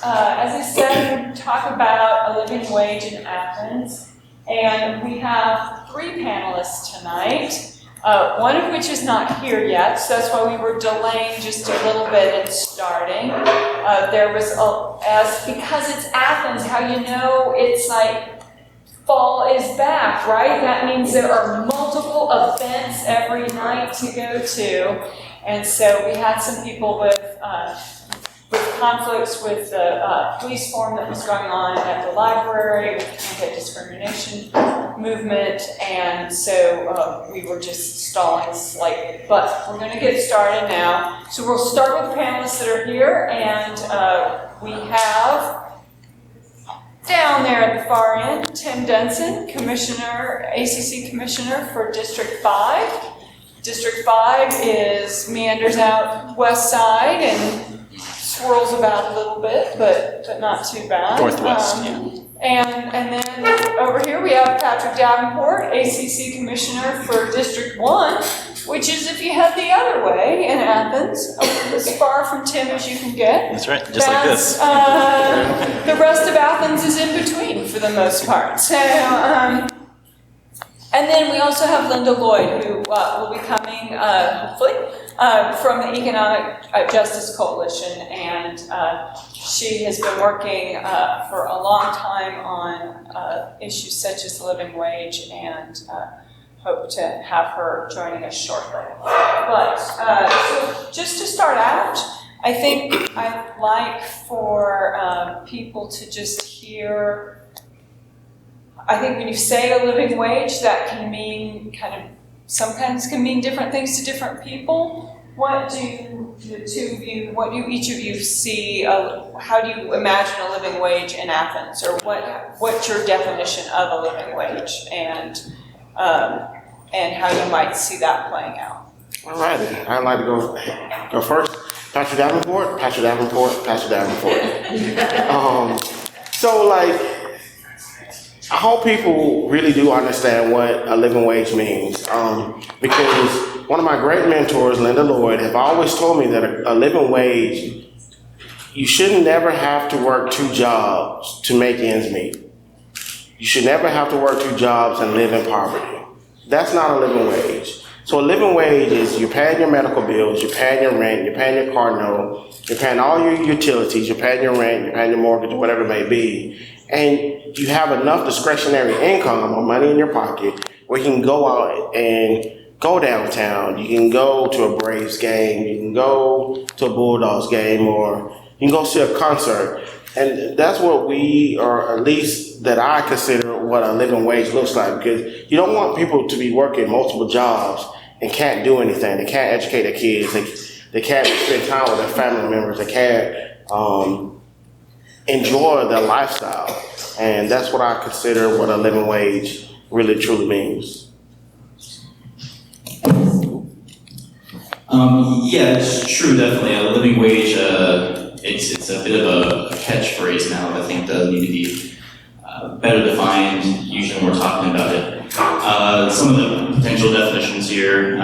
As I said, we talk about a living wage in Athens, and we have 3 panelists tonight. One of which is not here yet, so that's why we were delaying just a little bit in starting. There was, because it's Athens, how you know it's like fall is back, right? That means there are multiple events every night to go to. And so we had some people with conflicts with the police forum that was going on at the library, with the anti-discrimination movement, and so we were just stalling slightly. But we're going to get started now. So we'll start with the panelists that are here, and we have down there at the far end, Tim Denson, ACC Commissioner for District 5. District 5 meanders out west side and swirls about a little bit, but not too bad. Northwest, yeah. And then over here we have Patrick Davenport, ACC Commissioner for District 1, which is if you head the other way in Athens, as far from Tim as you can get. That's right, just like this. The rest of Athens is in between for the most part. So, and then we also have Linda Lloyd, who will be coming, hopefully, from the Economic Justice Coalition, and she has been working for a long time on issues such as the living wage, and hope to have her joining us shortly. But so just to start out, I think I'd like for people to just hear. I think when you say a living wage, that can mean sometimes can mean different things to different people. What do each of you see, how do you imagine a living wage in Athens? Or what's your definition of a living wage, and how you might see that playing out? All right, I'd like to go first. Patrick Davenport. I hope people really do understand what a living wage means, because one of my great mentors, Linda Lloyd, have always told me that a living wage, you should never have to work 2 jobs to make ends meet. You should never have to work 2 jobs and live in poverty. That's not a living wage. So a living wage is you're paying your medical bills, you're paying your rent, you're paying your car note, you're paying all your utilities, you're paying your rent, you're paying your mortgage, whatever it may be. And you have enough discretionary income or money in your pocket where you can go out and go downtown. You can go to a Braves game, you can go to a Bulldogs game, or you can go see a concert. And that's what or at least that I consider what a living wage looks like, because you don't want people to be working multiple jobs and can't do anything. They can't educate their kids. They can't spend time with their family members. They can't enjoy their lifestyle. And that's what I consider what a living wage really truly means. Yeah, it's true, definitely. A living wage, it's a bit of a catchphrase now that I think does need to be better defined, usually when we're talking about it. Some of the potential definitions here,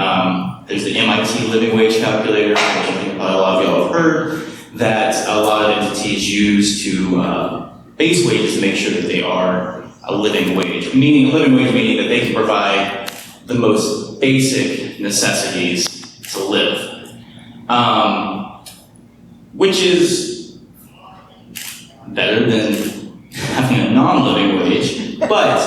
there's the MIT living wage calculator, which I think probably a lot of y'all have heard, that a lot of entities use to base wages to make sure that they are a living wage. A living wage meaning that they can provide the most basic necessities to live. Which is better than having a non-living wage, but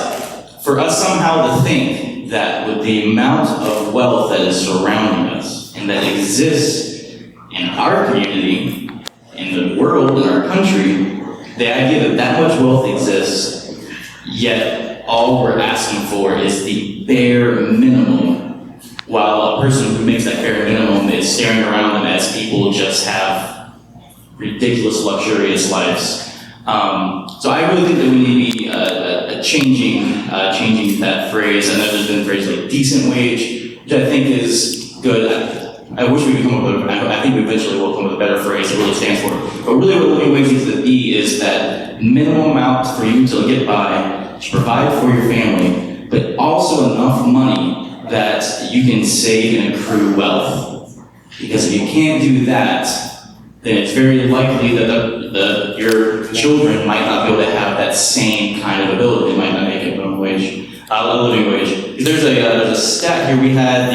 for us somehow to think that with the amount of wealth that is surrounding us and that exists in our community, in the world, in our country, the idea that that much wealth exists, yet all we're asking for is the bare minimum, while a person who makes that bare minimum is staring around them as people just have ridiculous, luxurious lives. So I really think that we need to be changing that phrase. I know there's been a phrase like decent wage, which I think is good. I wish we could come up with, I think we eventually will come up with a better phrase that really stands for it. But really what living wage needs to be is that minimum amount for you to get by, to provide for your family, but also enough money that you can save and accrue wealth. Because if you can't do that, then it's very likely that your children might not be able to have that same kind of ability. They might not make a living wage. There's a stat here. We had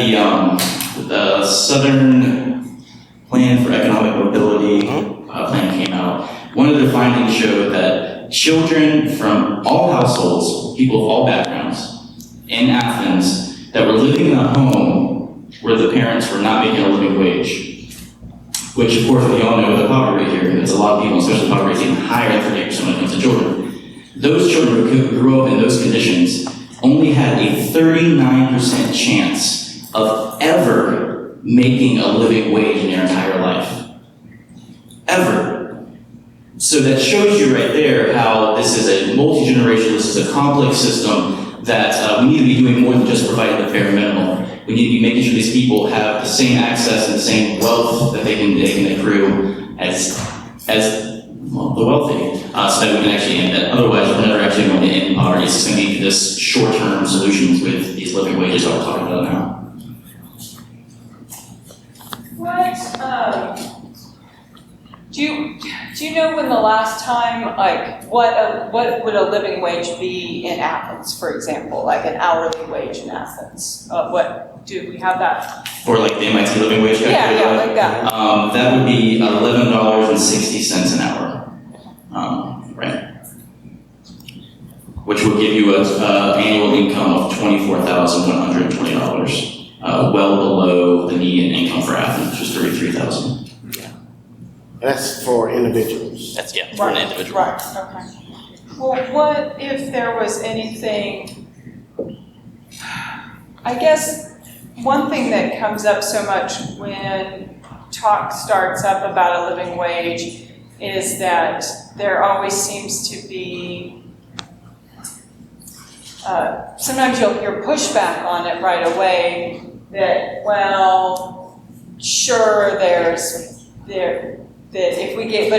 the Southern Plan for Economic Mobility plan came out. One of the findings showed that children from all households, people of all backgrounds, in Athens that were living in a home where the parents were not making a living wage, which of course we all know the poverty rate here, it's a lot of people, especially the poverty rate is even higher than 38% when it comes to children. Those children who grew up in those conditions only had a 39% chance of ever making a living wage in their entire life. Ever. So that shows you right there how this is a multi-generational, this is a complex system that we need to be doing more than just providing the bare minimum. We need to be making sure these people have the same access and the same wealth that they can accrue as well, the wealthy, so that we can actually end that. Otherwise, we're never actually going to end poverty. It's just going to be this short-term solutions with these living wages that we're talking about now. Do you know when the last time, like, what would a living wage be in Athens, for example, like an hourly wage in Athens? Do we have that? For like the MIT living wage calculator? Yeah, like that. That would be $11.60 an hour, right? Which would give you an annual income of $24,120, well below the median income for Athens, which is $33,000. That's for individuals. That's, for an individual. Right, okay. Well, what if there was anything, I guess one thing that comes up so much when talk starts up about a living wage is that there always seems to be, sometimes you'll hear pushback on it right away that, well, sure, that if we gave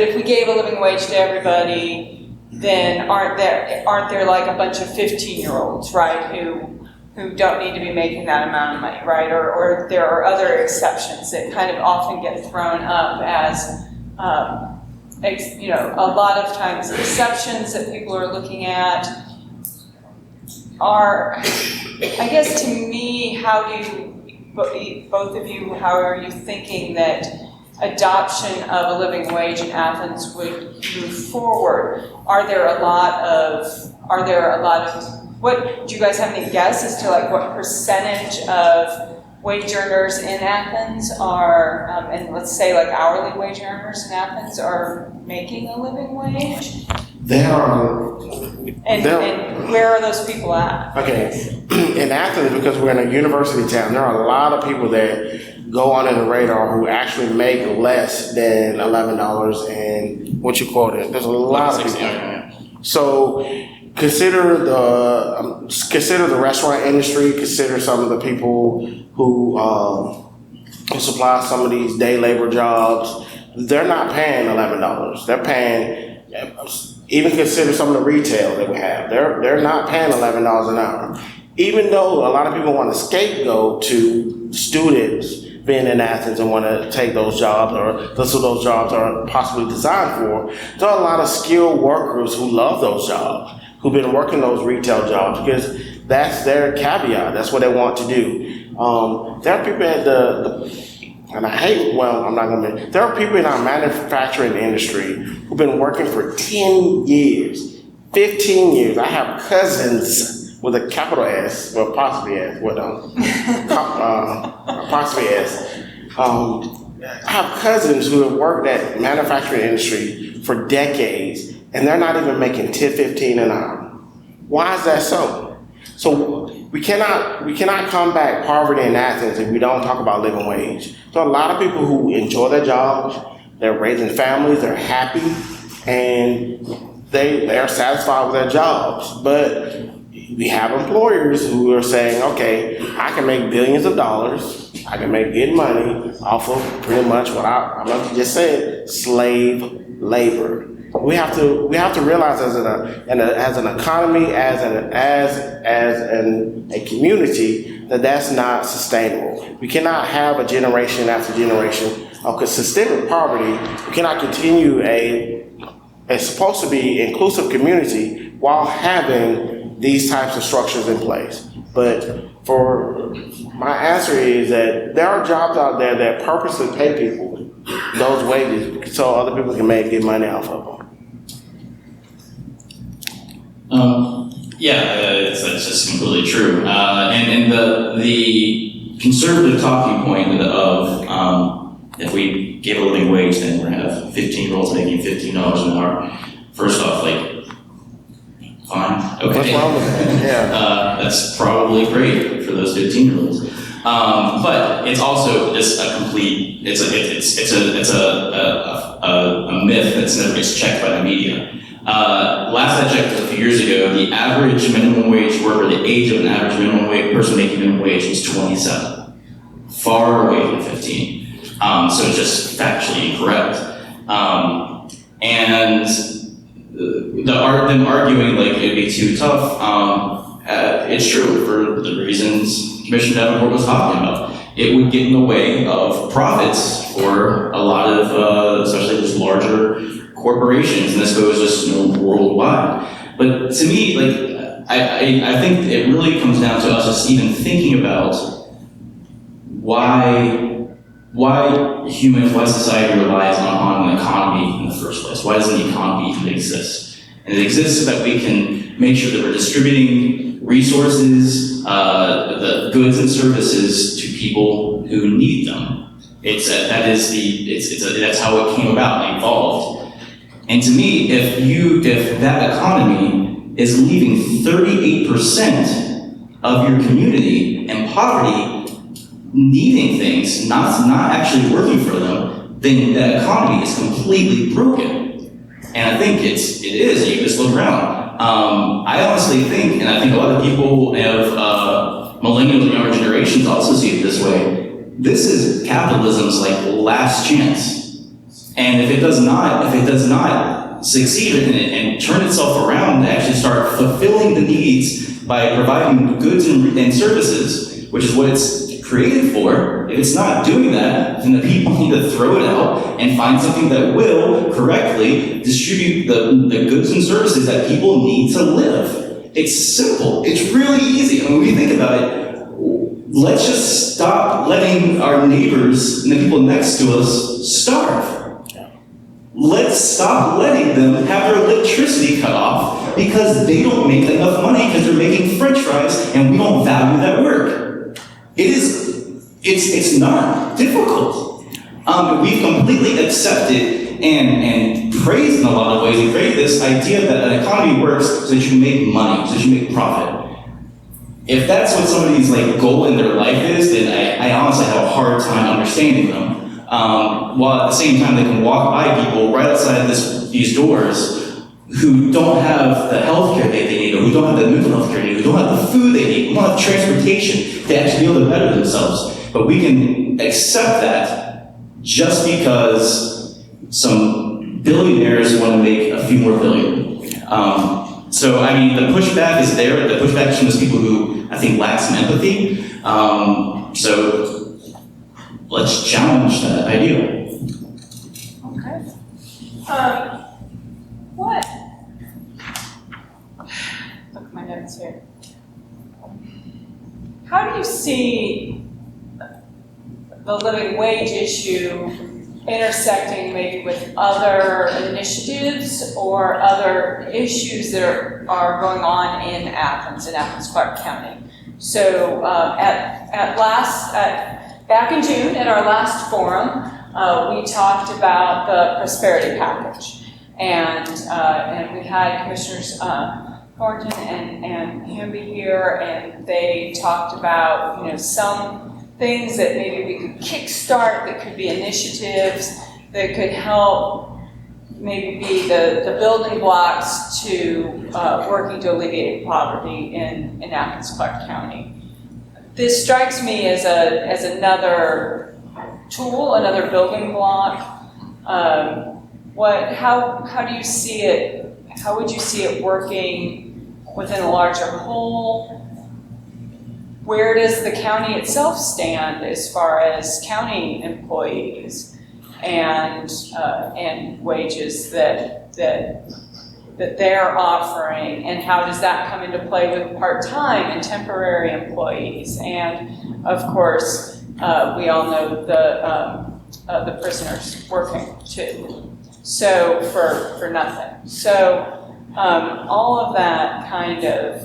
a living wage to everybody, then aren't there like a bunch of 15-year-olds, right, who don't need to be making that amount of money, right? Or there are other exceptions that kind of often get thrown up as, a lot of times exceptions that people are looking at are, I guess to me, how are you thinking that adoption of a living wage in Athens would move forward? Are there a lot of, what, do you guys have any guess as to like what percentage of wage earners in Athens are, and let's say like hourly wage earners in Athens are making a living wage? And where are those people at? Okay, in Athens, because we're in a university town, there are a lot of people that go under the radar who actually make less than $11 and what you quoted. There's a lot of people. So consider the restaurant industry. Consider some of the people who supply some of these day labor jobs. They're not paying $11. They're paying. Even consider some of the retail that we have. They're not paying $11 an hour. Even though a lot of people want to scapegoat to students being in Athens and want to take those jobs, or that's what those jobs are possibly designed for, there are a lot of skilled workers who love those jobs, who've been working those retail jobs because that's their caveat. That's what they want to do. There are people at there are people in our manufacturing industry who've been working for 10 years, 15 years. I have cousins with a capital S, well, apostrophe S, apostrophe S. I have cousins who have worked at manufacturing industry for decades, and they're not even making $10.15 an hour. Why is that so? So we cannot combat poverty in Athens if we don't talk about living wage. So a lot of people who enjoy their jobs, they're raising families, they're happy, and they are satisfied with their jobs. But we have employers who are saying, okay, I can make billions of dollars, I can make good money off of pretty much what I just said, slave labor. We have to realize as an economy, as a community, that's not sustainable. We cannot have a generation after generation Because systemic poverty, you cannot continue it's supposed to be inclusive community while having these types of structures in place. But for my answer is that there are jobs out there that purposely pay people those wages so other people can get money off of them. That's just completely true. And the conservative talking point of if we give a living wage, then we're gonna have 15-year-olds making $15 an hour. First off, fine, okay. What's wrong with that? Yeah. That's probably great for those 15-year-olds. But it's also just a complete. It's a myth that's never gets checked by the media. Last I checked a few years ago, the average minimum wage worker, the age of an average minimum wage person making minimum wage was 27, far away from 15. So it's just factually incorrect. And them arguing it'd be too tough, it's true for the reasons Commissioner Davenport was talking about. It would get in the way of profits for a lot of, especially those larger corporations, and this goes just worldwide. But to me, I think it really comes down to us just even thinking about why society relies on an economy in the first place. Why does an economy even exist? And it exists so that we can make sure that we're distributing resources, the goods and services to people who need them. That's how it came about and evolved. And to me, if that economy is leaving 38% of your community in poverty, needing things, not actually working for them, then that economy is completely broken. And I think it is. You just look around. I honestly think, and I think a lot of people of millennials and younger generations also see it this way. This is capitalism's last chance. And if it does not succeed and turn itself around and actually start fulfilling the needs by providing goods and services, which is what it's created for, if it's not doing that, then the people need to throw it out and find something that will correctly distribute the goods and services that people need to live. It's simple. It's really easy. When we think about it, let's just stop letting our neighbors and the people next to us starve. Let's stop letting them have their electricity cut off because they don't make enough money because they're making French fries and we don't value that work. It's not difficult. We've completely accepted and praised in a lot of ways. We created this idea that an economy works so that you can make money, so that you make profit. If that's what somebody's goal in their life is, then I honestly have a hard time understanding them. While at the same time they can walk by people right outside these doors who don't have the health care they need, or who don't have the mental health care they need, who don't have the food they need, who don't have transportation to actually be able to better themselves. But we can accept that just because some billionaires want to make a few more billion. So, the pushback is there. The pushback is from those people who, I think, lack some empathy. So, let's challenge that idea. Okay. What? Look at my notes here. How do you see the living wage issue intersecting maybe with other initiatives or other issues that are going on in Athens-Clarke County? So back in June at our last forum, we talked about the prosperity package, and we had Commissioners Thornton and Hamby here, and they talked about some things that maybe we could kickstart, that could be initiatives that could help maybe be the building blocks to working to alleviate poverty in Athens-Clarke County. This strikes me as another tool, another building block. How do you see it? How would you see it working within a larger whole? Where does the county itself stand as far as county employees? and wages that they're offering, and how does that come into play with part-time and temporary employees? And of course, we all know the prisoners working too, so for nothing. So all of that kind of,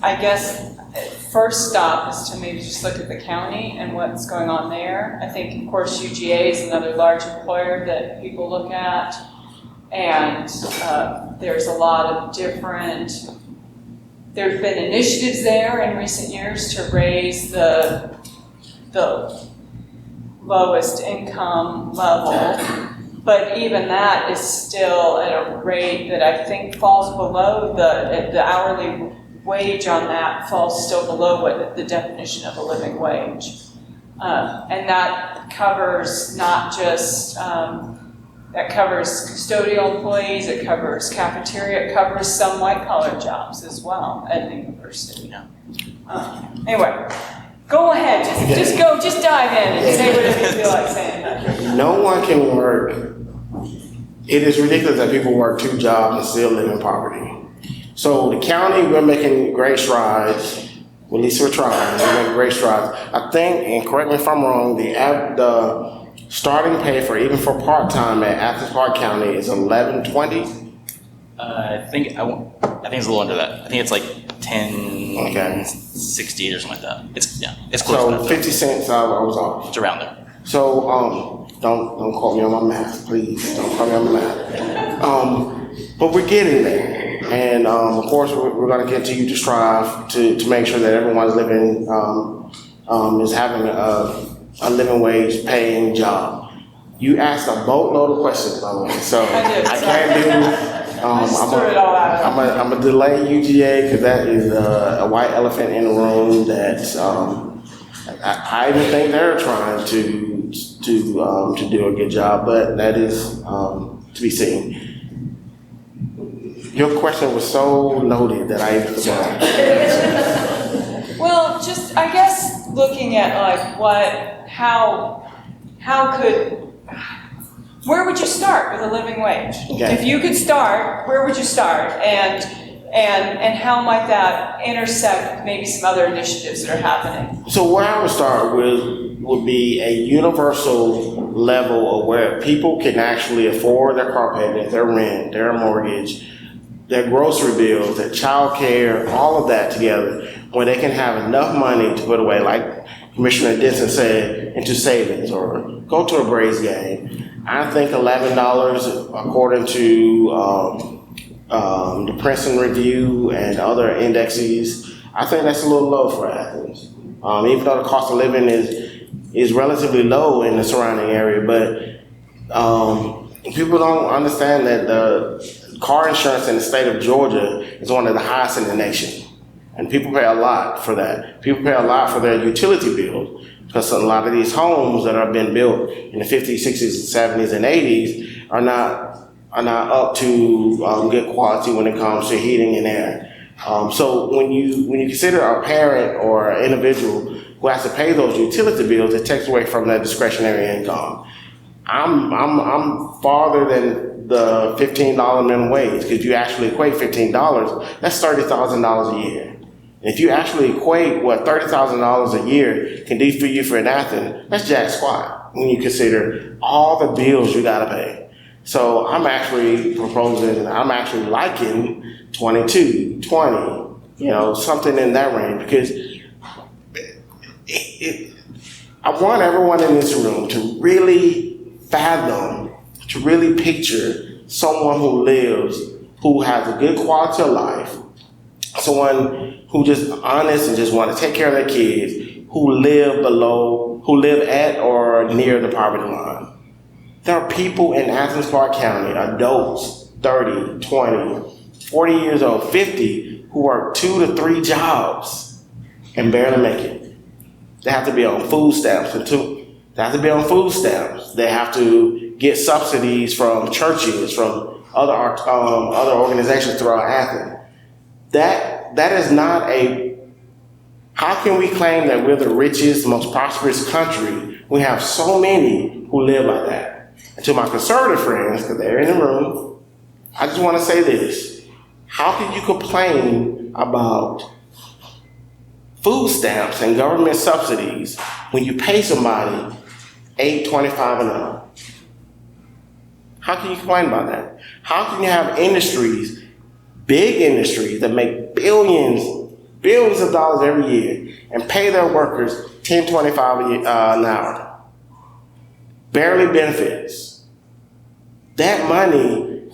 I guess, first stop is to maybe just look at the county and what's going on there. I think, of course, UGA is another large employer that people look at, and there's a lot of different, there have been initiatives there in recent years to raise the lowest income level, but even that is still at a rate that I think falls below the hourly wage on that falls still below what the definition of a living wage. And that covers not just, that covers custodial employees, it covers cafeteria, it covers some white-collar jobs as well at the university. Yeah. Anyway, go ahead, just dive in and say whatever you feel like saying. No one can work. It is ridiculous that people work 2 jobs and still live in poverty. So the county, we're making great strides. Well, at least we're trying. We're making great strides. I think, and correct me if I'm wrong, the starting pay for even for part-time at Athens-Clarke County is $11.20. I think it's a little under that. I think it's like 10.60 or something like that. It's close. So 50 cents. I was off. It's around there. So don't quote me on my math, please. Don't quote me on the math. But we're getting there. And of course, we're going to continue to strive to make sure that everyone's living is having a living wage paying job. You asked a boatload of questions, by the way, so I can't do. I'm gonna delay UGA because that is a white elephant in the room. That I even think they're trying to do a good job, but that is to be seen. Your question was so loaded that I even forgot. Well, just, I guess, looking at like where would you start with a living wage? Okay. If you could start, where would you start? And how might that intersect with maybe some other initiatives that are happening? So where I would start would be a universal level of where people can actually afford their car payment, their rent, their mortgage, their grocery bills, their child care, all of that together, where they can have enough money to put away, like Commissioner Denson said, into savings or go to a Braves game. I think $11, according to the Princeton Review and other indexes, I think that's a little low for Athens. Even though the cost of living is relatively low in the surrounding area, but people don't understand that the car insurance in the state of Georgia is one of the highest in the nation. And people pay a lot for that. People pay a lot for their utility bills because a lot of these homes that have been built in the 50s, 60s, 70s, and 80s are not up to good quality when it comes to heating and air. So when you consider a parent or an individual who has to pay those utility bills, it takes away from their discretionary income. I'm farther than the $15 minimum wage, because you actually equate $15, that's $30,000 a year. If you actually equate what $30,000 a year can do for you for an Athens, that's jack squat when you consider all the bills you gotta pay. So I'm actually liking 22, 20, something in that range, because I want everyone in this room to really fathom, to really picture someone who has a good quality of life, someone who just honest and just want to take care of their kids, who live at or near the poverty line. There are people in Athens-Clarke County, adults, 30, 20, 40 years old, 50, who work 2 to 3 jobs and barely make it. They have to be on food stamps They have to get subsidies from churches, from other organizations throughout Athens. That is not how can we claim that we're the richest, most prosperous country We have so many who live like that. And to my conservative friends, because they're in the room, I just want to say this. How can you complain about food stamps and government subsidies when you pay somebody $8.25 an hour? How can you complain about that? How can you have industries, big industries that make billions of dollars every year and pay their workers $10.25 an hour? Barely benefits. That money,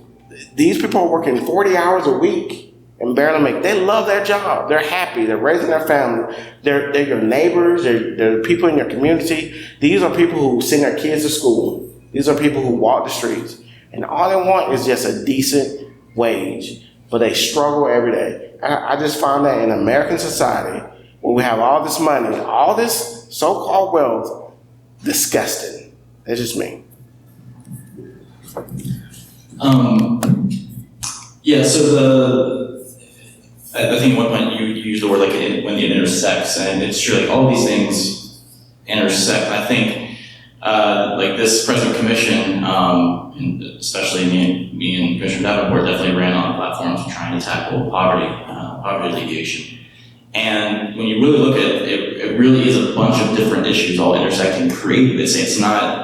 these people are working 40 hours a week and barely make. They love their job. They're happy. They're raising their family. They're your neighbors. They're people in your community. These are people who send their kids to school. These are people who walk the streets. And all they want is just a decent wage. But they struggle every day. I just found that in American society, where we have all this money, all this so-called wealth, disgusting. That's just me. Yeah, so I think at one point you used the word like when it intersects, and it's true, like all these things intersect. I think like this present commission, and especially me and Commissioner Davenport definitely ran on platforms trying to tackle poverty alleviation. And when you really look at it, it really is a bunch of different issues all intersecting creative. It's not,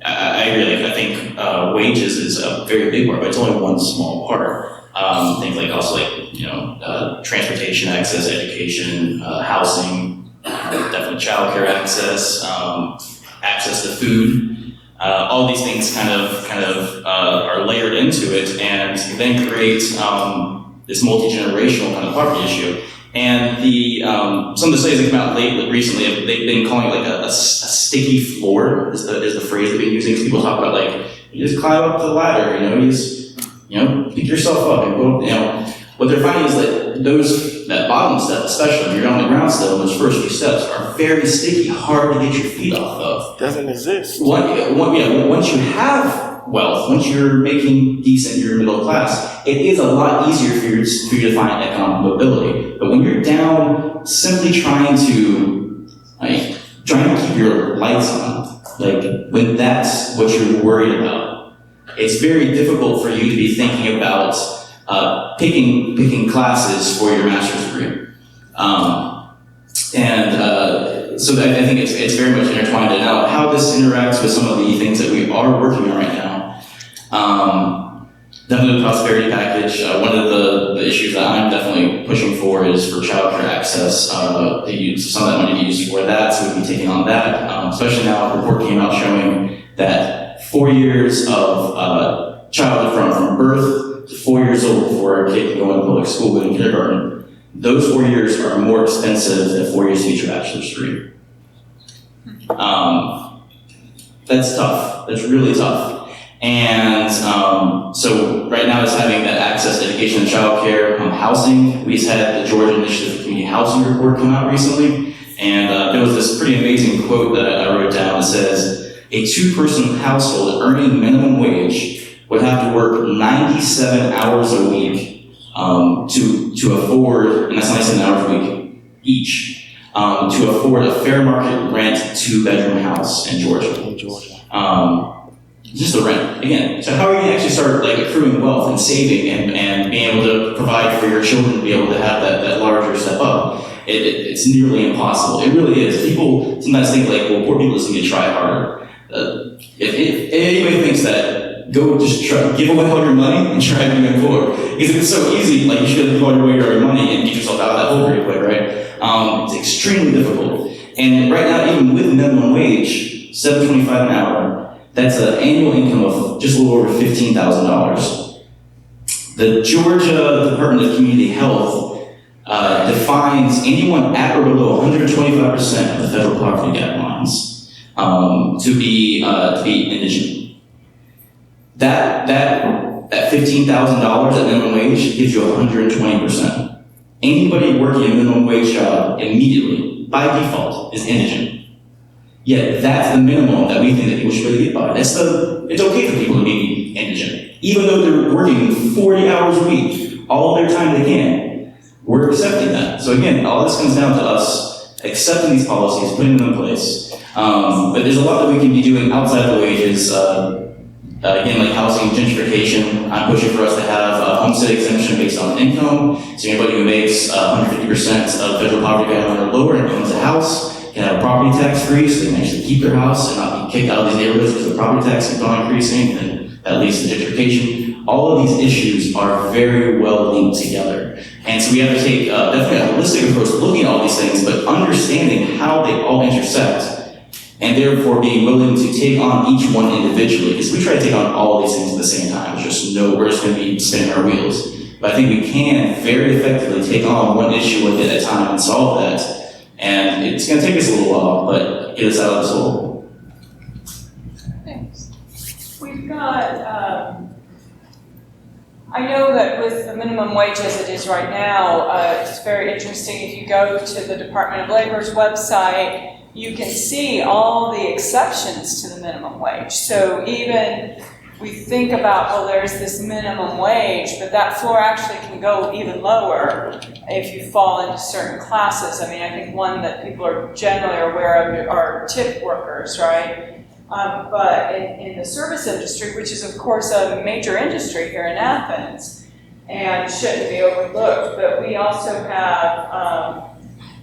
I agree, like I think wages is a very big part, but it's only one small part. Things like also like, transportation access, education, housing, definitely childcare access, access to food. All these things kind of are layered into it, and then create this multi-generational kind of poverty issue. And some of the studies that come out recently, they've been calling it like a sticky floor is the phrase they've been using. People talk about like you just climb up the ladder, you just pick yourself up and go. What they're finding is that that bottom step, especially if you're on the ground still, those first few steps are very sticky, hard to get your feet off of. Doesn't exist. Once you have wealth, once you're making decent, you're middle class, it is a lot easier for you to find economic mobility. But when you're down, simply trying to keep your lights on, when that's what you're worried about, it's very difficult for you to be thinking about picking classes for your master's degree. So I think it's very much intertwined. And now how this interacts with some of the things that we are working on right now. Definitely the prosperity package. One of the issues that I'm definitely pushing for is for childcare access. They use some of that money to be used for that, so we'll be taking on that. Especially now, a report came out showing that 4 years of childhood from birth to 4 years old before a kid can go into public school, go to kindergarten, those 4 years are more expensive than 4 years to get your bachelor's degree. That's tough. That's really tough. And so right now it's having that access to education and childcare, housing. We just had the Georgia Initiative for Community Housing report come out recently, and there was this pretty amazing quote that I wrote down that says, a two-person household earning minimum wage would have to work 97 hours a week to afford, and that's 97 hours a week each, to afford a fair market rent 2-bedroom house in Georgia. Just the rent, again. So how are you going to actually start accruing wealth and saving and being able to provide for your children to be able to have that larger step up? It's nearly impossible. It really is. People sometimes think poor people just need to try harder. If anybody thinks that, go just try, give away all your money and try to be poor. Because it's so easy, you should give all your money and get yourself out of that hole pretty quick, right? It's extremely difficult. And right now, even with minimum wage, $7.25 an hour, that's an annual income of just a little over $15,000. The Georgia Department of Community Health defines anyone at or below 125% of the federal poverty guidelines to be indigent. That $15,000 at minimum wage gives you 120%. Anybody working a minimum wage job immediately, by default, is indigent. Yet that's the minimum that we think that people should really get by. It's okay for people to be indigent. Even though they're working 40 hours a week, all their time they can, we're accepting that. So again, all this comes down to us accepting these policies, putting them in place. But there's a lot that we can be doing outside the wages. Again, like housing gentrification, I'm pushing for us to have a homestead exemption based on income. So anybody who makes 150% of federal poverty guideline or lower and owns a house can have property tax free, so they can actually keep their house and not be kicked out of these neighborhoods because the property tax keeps on increasing, and that leads to gentrification. All of these issues are very well linked together. And so we have to take definitely a holistic approach to looking at all these things, but understanding how they all intersect, and therefore being willing to take on each one individually. Because we try to take on all these things at the same time, it's just we're just going to be spinning our wheels. But I think we can very effectively take on one issue at a time and solve that. And it's going to take us a little while, but get us out of this hole. Thanks. We've got, I know that with the minimum wage as it is right now, it's very interesting. If you go to the Department of Labor's website, you can see all the exceptions to the minimum wage. So even we think about, well, there's this minimum wage, but that floor actually can go even lower if you fall into certain classes. I mean, I think one that people are generally aware of are tip workers, right? But in the service industry, which is of course a major industry here in Athens and shouldn't be overlooked, but we also have,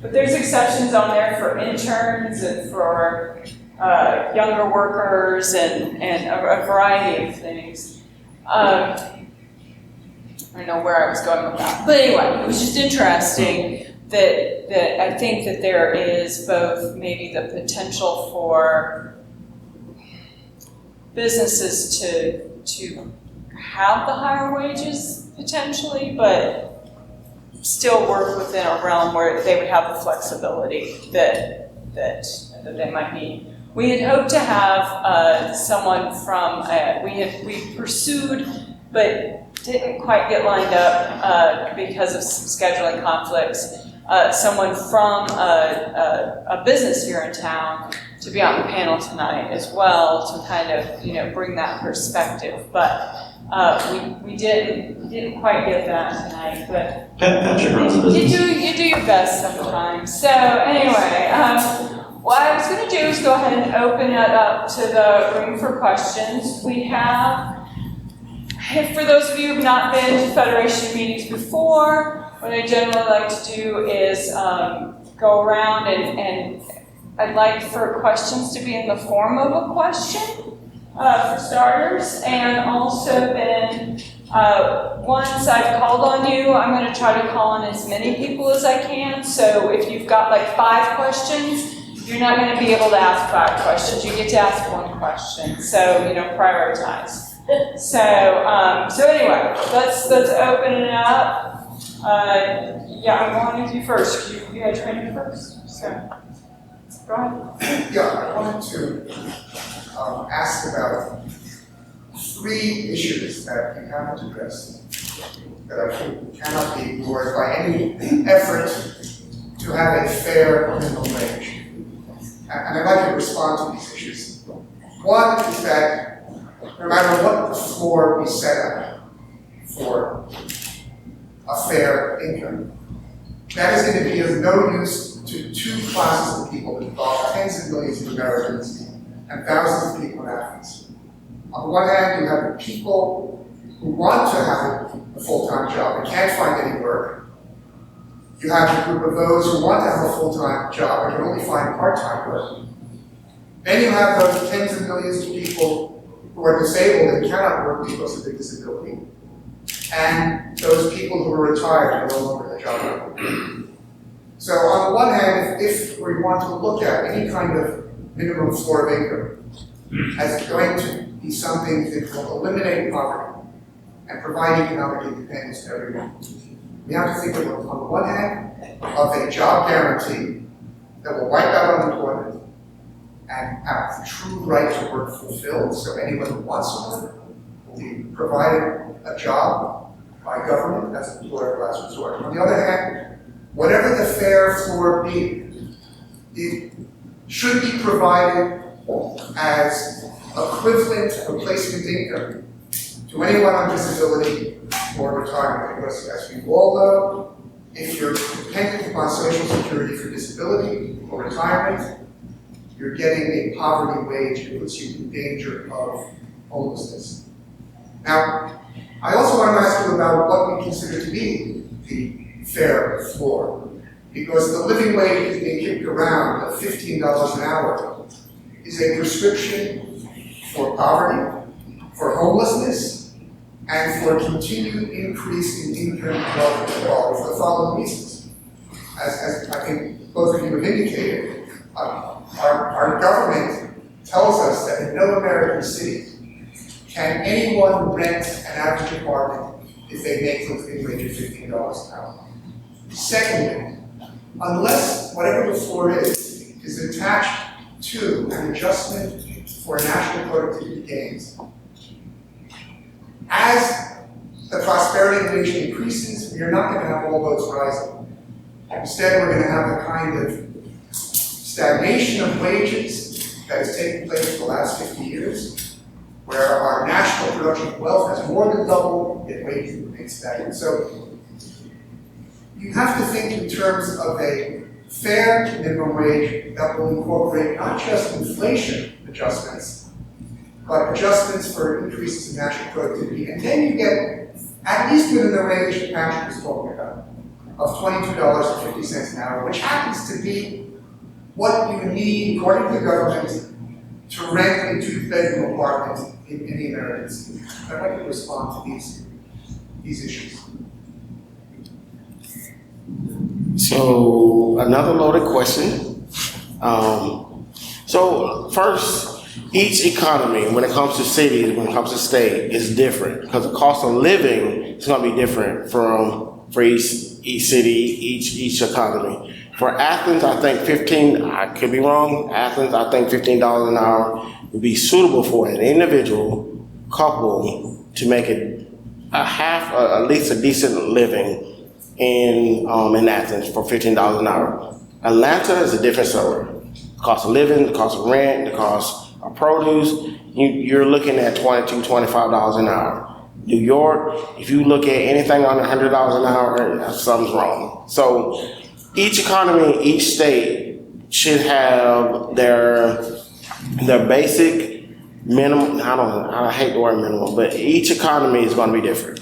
but there's exceptions on there for interns and for younger workers and a variety of things. I don't know where I was going with that. But anyway, it was just interesting that I think that there is both maybe the potential for businesses to have the higher wages potentially, but still work within a realm where they would have the flexibility that they might need. We had hoped to have someone from, we pursued, but didn't quite get lined up because of some scheduling conflicts, someone from a business here in town to be on the panel tonight as well to kind of, bring that perspective. But we didn't quite get that tonight, but Patrick runs a business. you do your best sometimes. So anyway, what I was going to do is go ahead and open it up to the room for questions. We have, for those of you who have not been to Federation meetings before, what I generally like to do is go around and I'd like for questions to be in the form of a question. For starters, and also then once I've called on you, I'm going to try to call on as many people as I can. So if you've got like 5 questions, you're not going to be able to ask 5 questions. You get to ask 1 question. So prioritize. So anyway, let's open it up. I'm going with you first. You had training first. So go ahead. Yeah, I wanted to ask about 3 issues that you haven't addressed that I think cannot be ignored by any effort to have a fair minimum wage. And I'd like you to respond to these issues. One is that no matter what the floor we set up for a fair income, that is going to be of no use to 2 classes of people that involve tens of millions of Americans and thousands of people in Athens. On the one hand, you have the people who want to have a full-time job and can't find any work. You have the group of those who want to have a full-time job and can only find part-time work. Then you have those tens of millions of people who are disabled and cannot work because of their disability. And those people who are retired and no longer in the job market. So on the one hand, if we want to look at any kind of minimum floor of income as going to be something that will eliminate poverty and provide economic independence to everyone, we have to think of, on the one hand, of a job guarantee that will wipe out unemployment and have the true right to work fulfilled, so anyone who wants to work will be provided a job by government as an employer of last resort. On the other hand, whatever the fair floor be, it should be provided as equivalent replacement income to anyone on disability or retirement. Because as we all know, if you're dependent upon Social Security for disability or retirement, you're getting a poverty wage that puts you in danger of homelessness. Now, I also want to ask you about what we consider to be the fair floor, because the living wage is being kicked around at $15 an hour is a prescription for poverty, for homelessness, and for continued increase in income and wealth inequality for the following reasons. As I think both of you have indicated, our government tells us that in no American city can anyone rent an average apartment if they make the living wage of $15 an hour. Secondly, unless whatever the floor is attached to an adjustment for national productivity gains, as the prosperity wage increases, we are not going to have all boats rising. Instead, we're going to have the kind of stagnation of wages that has taken place for the last 50 years, where our national production of wealth has more than doubled, yet wages remain stagnant. So you have to think in terms of a fair minimum wage that will incorporate not just inflation adjustments, but adjustments for increases in national productivity. And then you get, at least within the range that Patrick was talking about, of $22.50 an hour, which happens to be what you need, according to the government, to rent a two-bedroom apartment in the American city. I'd like to respond to these issues. So another loaded question. So first, each economy, when it comes to cities, when it comes to state, is different because the cost of living is going to be different for each city, each economy. For Athens, I think I could be wrong. Athens, I think $15 an hour would be suitable for an individual couple to make it at least a decent living in Athens for $15 an hour. Atlanta is a different story. The cost of living, the cost of rent, the cost of produce, you're looking at $22, $25 an hour. New York, if you look at anything under $100 an hour, something's wrong. So each economy, each state should have their basic minimum. I hate the word minimum, but each economy is going to be different.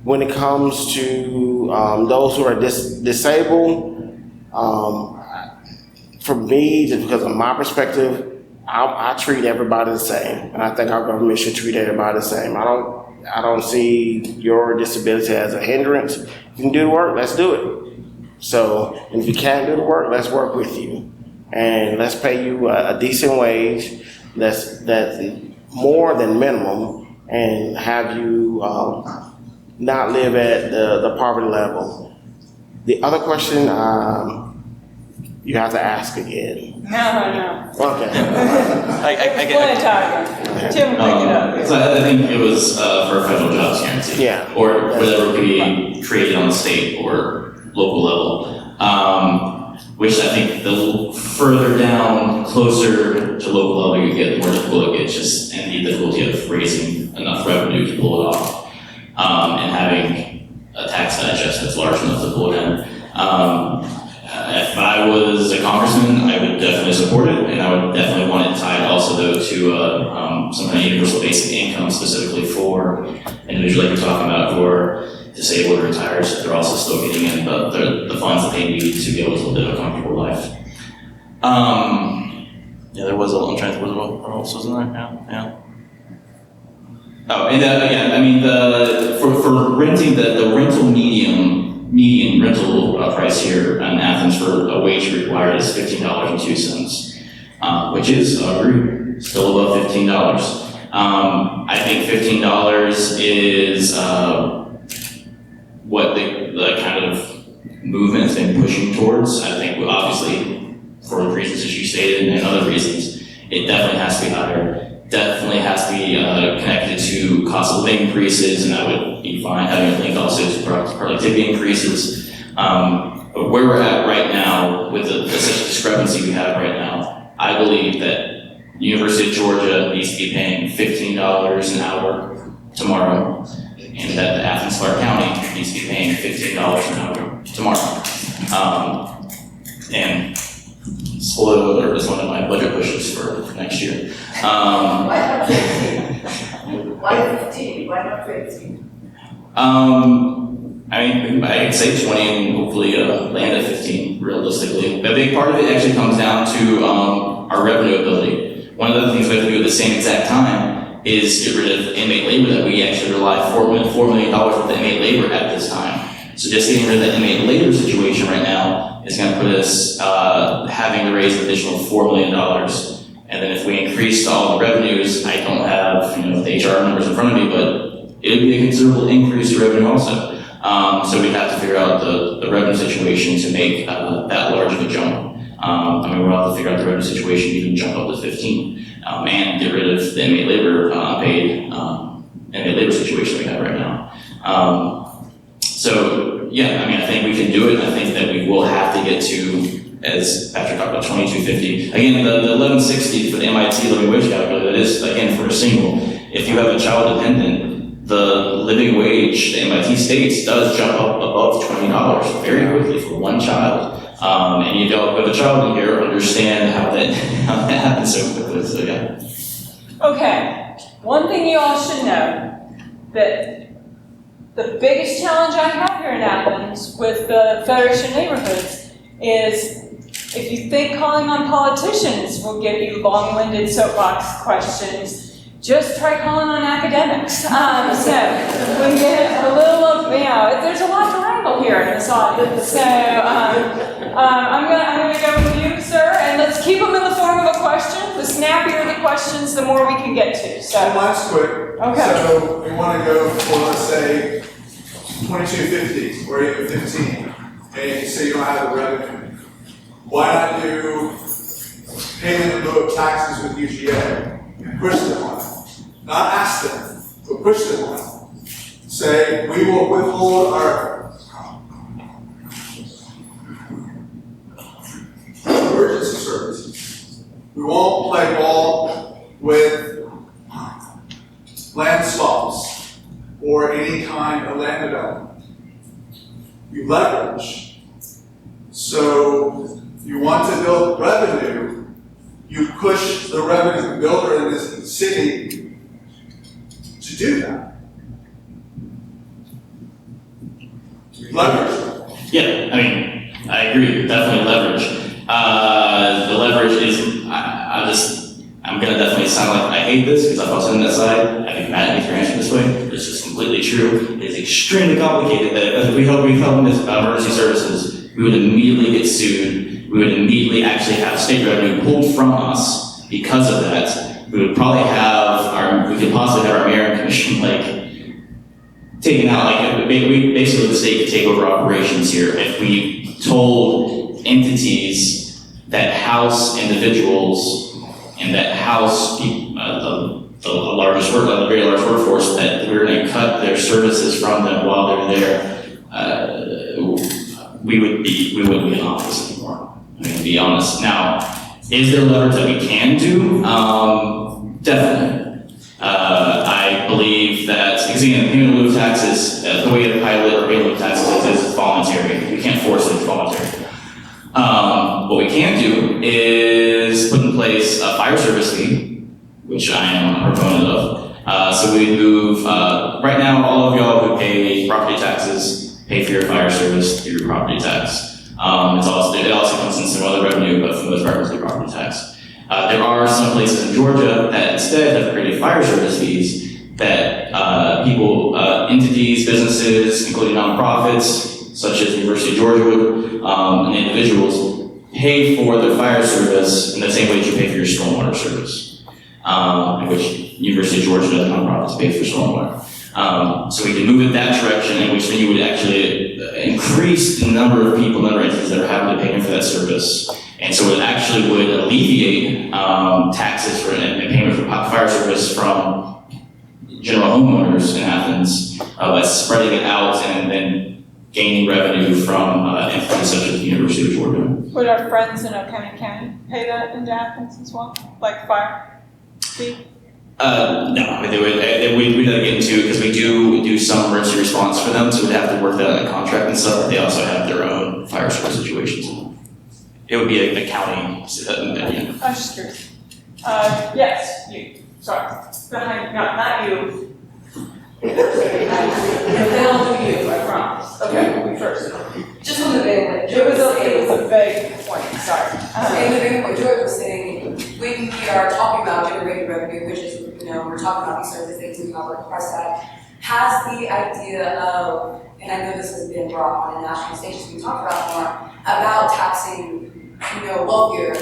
When it comes to those who are disabled, for me, just because of my perspective, I treat everybody the same, and I think our government should treat everybody the same. I don't see your disability as a hindrance. If you can do the work, let's do it. So, and if you can't do the work, let's work with you, and let's pay you a decent wage that's more than minimum, and have you not live at the poverty level. The other question, you have to ask again. No. Okay. I get Tim, pick it up. So I think it was for a federal jobs guarantee. Yeah. Or whatever could be created on the state or local level. Which I think the further down, closer to local level you get, the more difficult it gets, and the difficulty of raising enough revenue to pull it off. And having a tax digest that's large enough to pull it in. If I was a congressman, I would definitely support it, and I would definitely want it tied also though to some kind of universal basic income specifically for individuals like you're talking about who are disabled or retired, so they're also still getting in the funds that they need to be able to live a comfortable life. Yeah, there was I'm trying to think what else was in there? Yeah. Oh, and again, I mean, for renting, the rental median rental price here in Athens for a wage required is $15.02, which is, still above $15. I think $15 is what the kind of movement has been pushing towards. I think obviously for the reasons that you stated and other reasons, it definitely has to be higher. Definitely has to be connected to cost of living increases, and I would be fine having it linked also to productivity increases. But where we're at right now, with such a discrepancy we have right now, I believe that University of Georgia needs to be paying $15 an hour tomorrow, and that the Athens-Clarke County needs to be paying $15 an hour tomorrow. And Spoiler alert is one of my budget pushes for next year. Why not 15? Why 15? Why not 15? I mean, I'd say 20 and hopefully land at 15, realistically. A big part of it actually comes down to our revenue ability. One of the things we have to do at the same exact time is get rid of inmate labor that we actually rely $4 million worth of inmate labor at this time. So just getting rid of that inmate labor situation right now is going to put us having to raise an additional $4 million. And then if we increase all the revenues, I don't have the HR numbers in front of me, but it would be a considerable increase to revenue also. So we'd have to figure out the revenue situation to make that large of a jump. I mean, we'll have to figure out the revenue situation to even jump up to 15 and get rid of the inmate labor unpaid inmate labor situation we have right now. So yeah, I mean, I think we can do it. I think that we will have to get to, as Patrick talked about, 2250. Again, the 1160 for the MIT living wage calculator, that is, again, for a single. If you have a child dependent, the living wage, the MIT states, does jump up above $20 very quickly for one child. And you don't, with a child in here, understand how that happens so quickly. So yeah. Okay, one thing you all should know, that the biggest challenge I have here in Athens with the Federation of Neighborhoods is if you think calling on politicians will give you long-winded soapbox questions, just try calling on academics. So we get a little, there's a lot to wrangle here in this audience. So I'm gonna go with you, sir, and let's keep them in the form of a question. The snappier the questions, the more we can get to. So mine's quick. Okay. So we want to go for, let's say, 2250 or even 15, and you say you don't have the revenue. Why not do payment in lieu of taxes with UGA and push them on it? Not ask them, but push them on it. Say, we will withhold our emergency services. We won't play ball with land swaps or any kind of land development. You leverage. So you want to build revenue, you push the revenue builder in this city to do that. Leverage. Yeah, I mean, I agree, definitely leverage. The leverage is, I'm gonna definitely sound like I hate this because I've also on that side. I'd be mad at me for answering this way. It's just completely true. It is extremely complicated that if we help them with emergency services, we would immediately get sued. We would immediately actually have state revenue pulled from us because of that. We would probably have we could possibly have our mayor and commission taken out, basically the state could take over operations here if we told entities that house individuals and that house the very large workforce that we're going to cut their services from them while they're there. We wouldn't be in office anymore. I'm going to be honest. Now, is there leverage that we can do? Definitely. I believe that, because again, payment in lieu of taxes, the way the pilot or payment in lieu of taxes is voluntary. We can't force it, it's voluntary. What we can do is put in place a fire service fee, which I am a proponent of. So we move, right now, all of y'all who pay property taxes pay for your fire service through your property tax. It also comes in some other revenue, but for the most part, it's through property tax. There are some places in Georgia that instead have created fire service fees that people, entities, businesses, including nonprofits, such as the University of Georgia would, and individuals, pay for their fire service in the same way that you pay for your stormwater service, which University of Georgia and other nonprofits pay for stormwater. So we can move in that direction, in which then you would actually increase the number of people, number of entities that are having to pay for that service. And so it actually would alleviate taxes for and payment for fire service from general homeowners in Athens by spreading it out and then gaining revenue from entities such as the University of Georgia. Would our friends in Oconee County pay that into Athens as well, like fire fee? No, we'd have to get into, because we do some emergency response for them, so we'd have to work that out in a contract and stuff, but they also have their own fire service situations. It would be a county. I was just curious. Yes, you, sorry. Behind, not you. If they don't do you, I promise. Okay, we first. Just on the vein, what It George was was a saying, vague point, sorry. in the vein of what George was saying, when we are talking about generating revenue, which is, we're talking about these services things we cover our side, has the idea of, and I know this has been brought on a national stage, we talked about more, about taxing, wealthier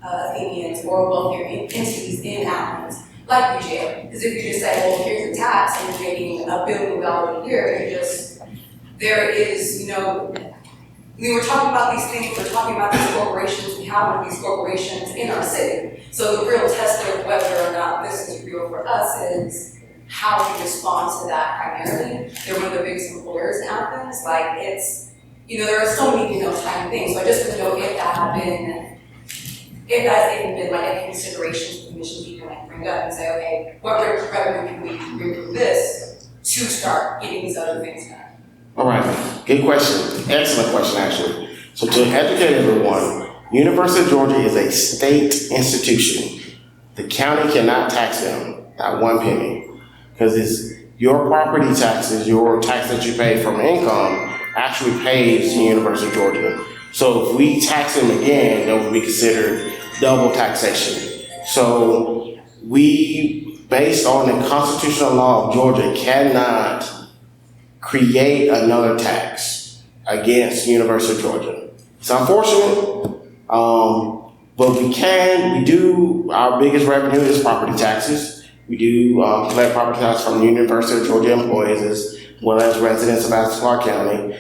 Athenians or wealthier entities in Athens, like UGA. Because if you just say, well, here's the tax and you're making $1 billion a year, there is, we were talking about these things, we're talking about these corporations, we have one of these corporations in our city. So the real test of whether or not this is real for us is how we respond to that primarily. They're one of the biggest employers in Athens. Like there are so many, tiny things. So I just want to know if that had been, if that's even been like a consideration for the mission people can bring up and say, okay, what revenue can we bring from this to start getting these other things done? All right, good question. Excellent question, actually. So to educate everyone, University of Georgia is a state institution. The county cannot tax them, not one penny, because it's your property taxes, your tax that you pay from income actually pays the University of Georgia. So if we tax them again, that would be considered double taxation. So we, based on the constitutional law of Georgia, cannot create another tax against the University of Georgia. It's unfortunate, but we do, our biggest revenue is property taxes. We do collect property tax from the University of Georgia employees as well as residents of Athens-Clarke County.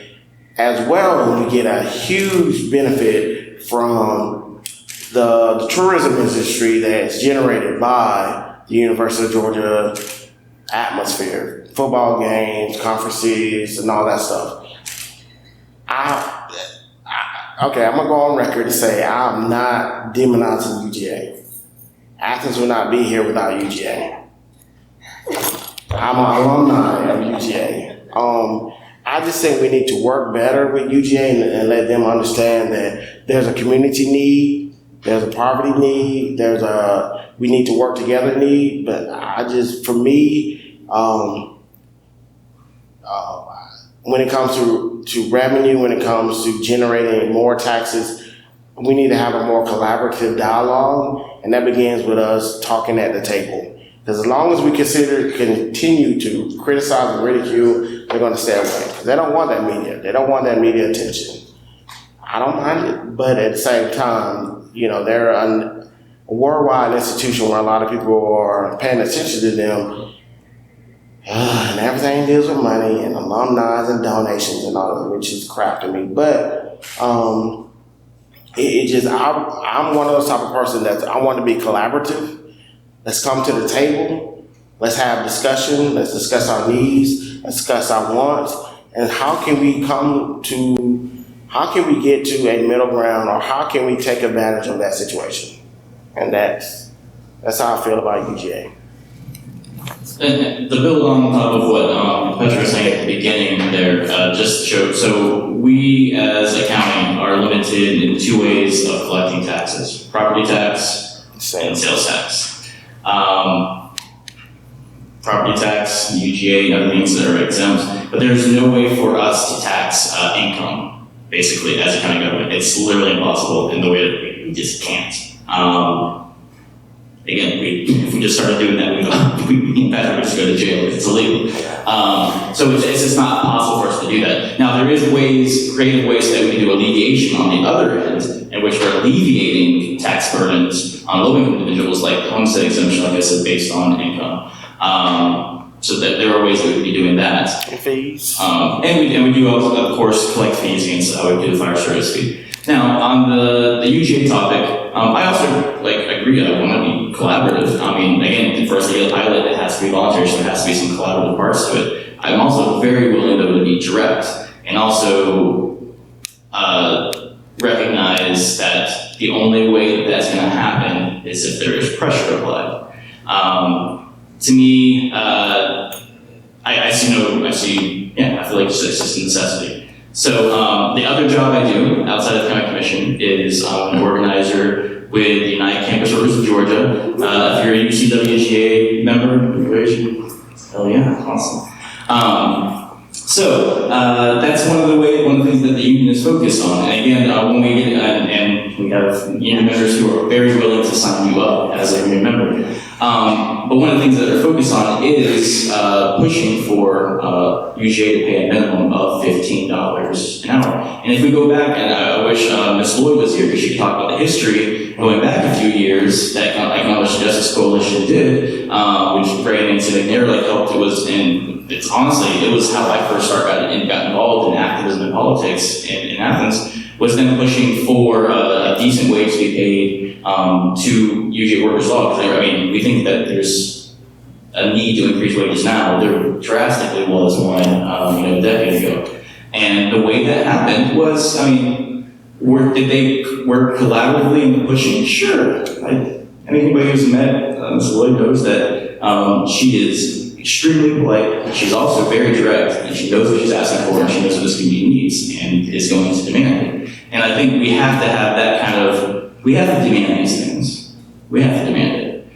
As well, we get a huge benefit from the tourism industry that's generated by the University of Georgia atmosphere, football games, conferences, and all that stuff. Okay, I'm gonna go on record to say I'm not demonizing UGA. Athens would not be here without UGA. I'm an alumni of UGA. I just think we need to work better with UGA and let them understand that there's a community need, there's a poverty need, we need to work together need, but for me, when it comes to revenue, when it comes to generating more taxes, we need to have a more collaborative dialogue, and that begins with us talking at the table. Because as long as we continue to criticize and ridicule, they're going to stay away. Because they don't want that media. They don't want that media attention. I don't mind it, but at the same time, they're a worldwide institution where a lot of people are paying attention to them. And everything deals with money and alumni and donations and all of it, which is crap to me. But I'm one of those type of person that I want to be collaborative. Let's come to the table. Let's have discussion. Let's discuss our needs. Let's discuss our wants. And how can we get to a middle ground, or how can we take advantage of that situation? And that's how I feel about UGA. And the build on top of what Petra was saying at the beginning there, just showed, so we as a county are limited in two ways of collecting taxes: property tax and sales tax. Property tax, UGA, other things that are exempt, but there's no way for us to tax income, basically, as a county government. It's literally impossible in the way that we just can't. Again, if we just started doing that, we'd just go to jail. It's illegal. So it's just not possible for us to do that. Now, there is creative ways that we can do alleviation on the other end, in which we're alleviating tax burdens on low-income individuals, like homestead exemption, like I said, based on income. So that there are ways that we could be doing that. And fees. And we do, of course, collect fees against how we do the fire service fee. Now, on the UGA topic, I also agree. I want to be collaborative. I mean, again, for us to get a pilot, it has to be voluntary, so there has to be some collaborative parts to it. I'm also very willing though to be direct, and also recognize that the only way that that's going to happen is if there is pressure applied. To me, I feel like it's just a necessity. So the other job I do outside of county commission is an organizer with the United Campus Workers of Georgia. If you're a UCWGA member, hell yeah, awesome. So that's one of the things that the union is focused on. And again, when we get and we have union members who are very willing to sign you up as a union member. But one of the things that they're focused on is pushing for UGA to pay a minimum of $15 an hour. And if we go back, and I wish Ms. Lloyd was here because she could talk about the history going back a few years that Economic Justice Coalition did, which Brady and McNair helped. It was how I first got involved in activism and politics in Athens, was then pushing for a decent wage to be paid to UGA workers' law. Because we think that there's a need to increase wages now. There drastically was one a decade ago. And the way that happened was, did they work collaboratively in pushing? Sure. Anybody who's met Ms. Lloyd knows that she is extremely polite. She's also very direct, and she knows what she's asking for, and she knows what this community needs, and is going to demand it. And I think we have to have that we have to demand these things. We have to demand it.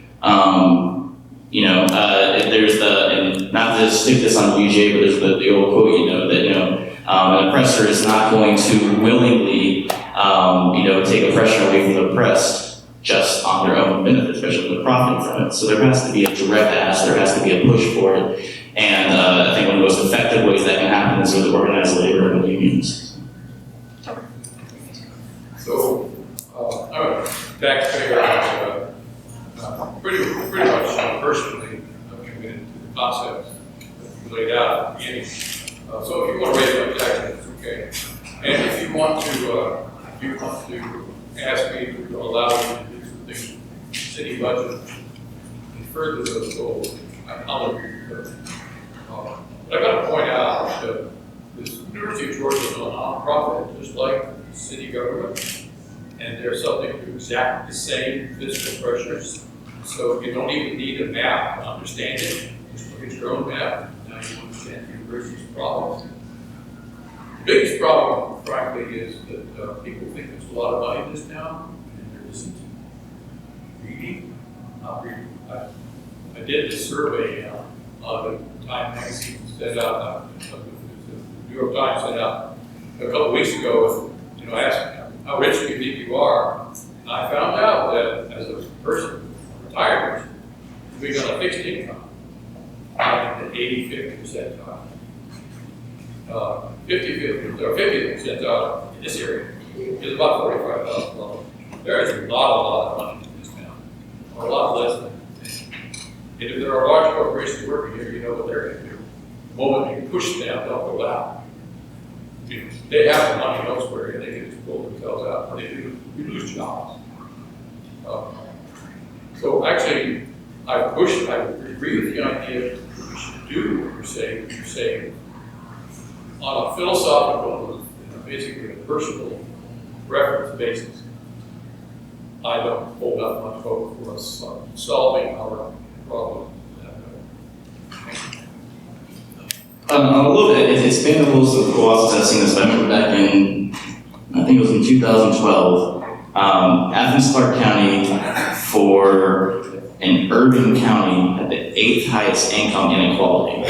There's and not to stick this on UJ, but there's the old quote, that, an oppressor is not going to willingly, take oppression away from the oppressed just on their own benefit, especially when they're profiting from it. So there has to be a direct ask, there has to be a push for it. And I think one of the most effective ways that can happen is with organized labor and unions. So, I'm a taxpayer, pretty much personally committed to the concepts that you laid out at the beginning. So if you want to raise my taxes, it's okay. And if you want to ask me to allow you to do some things in the city budget and further those goals, I'll agree with that. But I've got to point out that the University of Georgia is a nonprofit, just like the city government, and they're subject to exactly the same fiscal pressures. So you don't even need a map to understand it. Just look at your own map. Now you understand the university's problems. The biggest problem, frankly, is that people think there's a lot of money in this town, and there isn't. Reading, not reading. I did this survey the Time magazine sent out, the New York Times sent out a couple of weeks ago, asking how rich do you think you are? And I found out that as a person, a retired person, we got a fixed income, I'm in the 85th percentile. 50th percentile in this area is about $45,000. There is a lot of money in this town, or a lot less than. And if there are large corporations working here, you know what they're going to do. The moment you push them, they'll go out. They have the money elsewhere, and they can just pull themselves out. When they do, you lose jobs. So actually, I agree with the idea that we should do what you're saying on a philosophical, basically a personal reference basis. I don't hold out much hope for us solving our problem. A little bit. It's been a little while since I've seen this, but I remember back in, I think it was in 2012, Athens-Clarke County, for an urban county, had the 8th highest income inequality.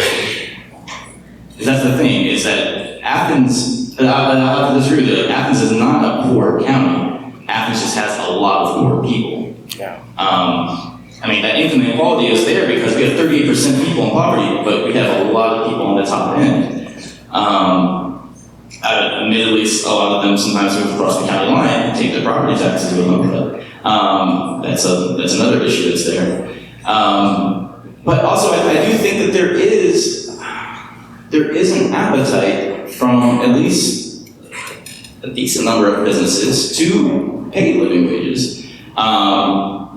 That's the thing, is that Athens, I'll disagree with it, Athens is not a poor county. Athens just has a lot of poor people. Yeah. That income inequality is there because we have 38% people in poverty, but we have a lot of people on the top end. Admittedly, a lot of them sometimes move across the county line and take their property taxes with them, but that's another issue that's there. But also, I do think that there is an appetite from at least a decent number of businesses to pay living wages.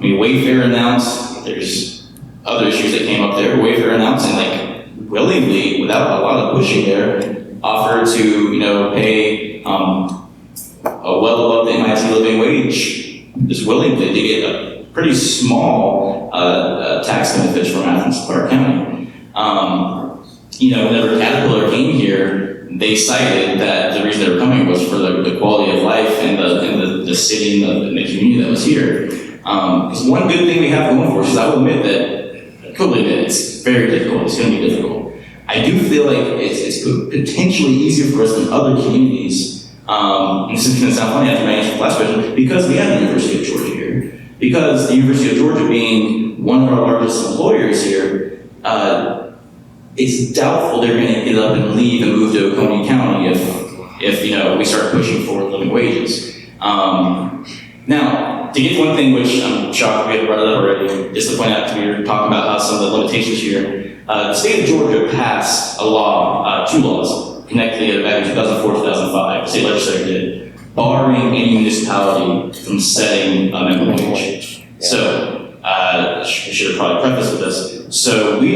Wayfair announced, there's other issues that came up there. Wayfair announced and willingly, without a lot of pushing there, offered to pay well above the MIT living wage, just willingly to get a pretty small tax benefits from Athens-Clarke County. Whenever Caterpillar came here, they cited that the reason they were coming was for the quality of life and the city and the community that was here. Because one good thing we have going for us is I will admit that, I totally admit, it's very difficult, it's going to be difficult. I do feel like it's potentially easier for us than other communities, and this is going to sound funny after my answer to the last question, because we have the University of Georgia here. Because the University of Georgia being one of our largest employers here, it's doubtful they're going to get up and leave and move to Oconee County if we start pushing for living wages. Now, to get one thing which I'm shocked we haven't brought it up already, just to point out, we were talking about how some of the limitations here. The state of Georgia passed a law, two laws, connected together back in 2004, 2005, the state legislature did, barring any municipality from setting a minimum wage. So, I should have probably prefaced with this. So the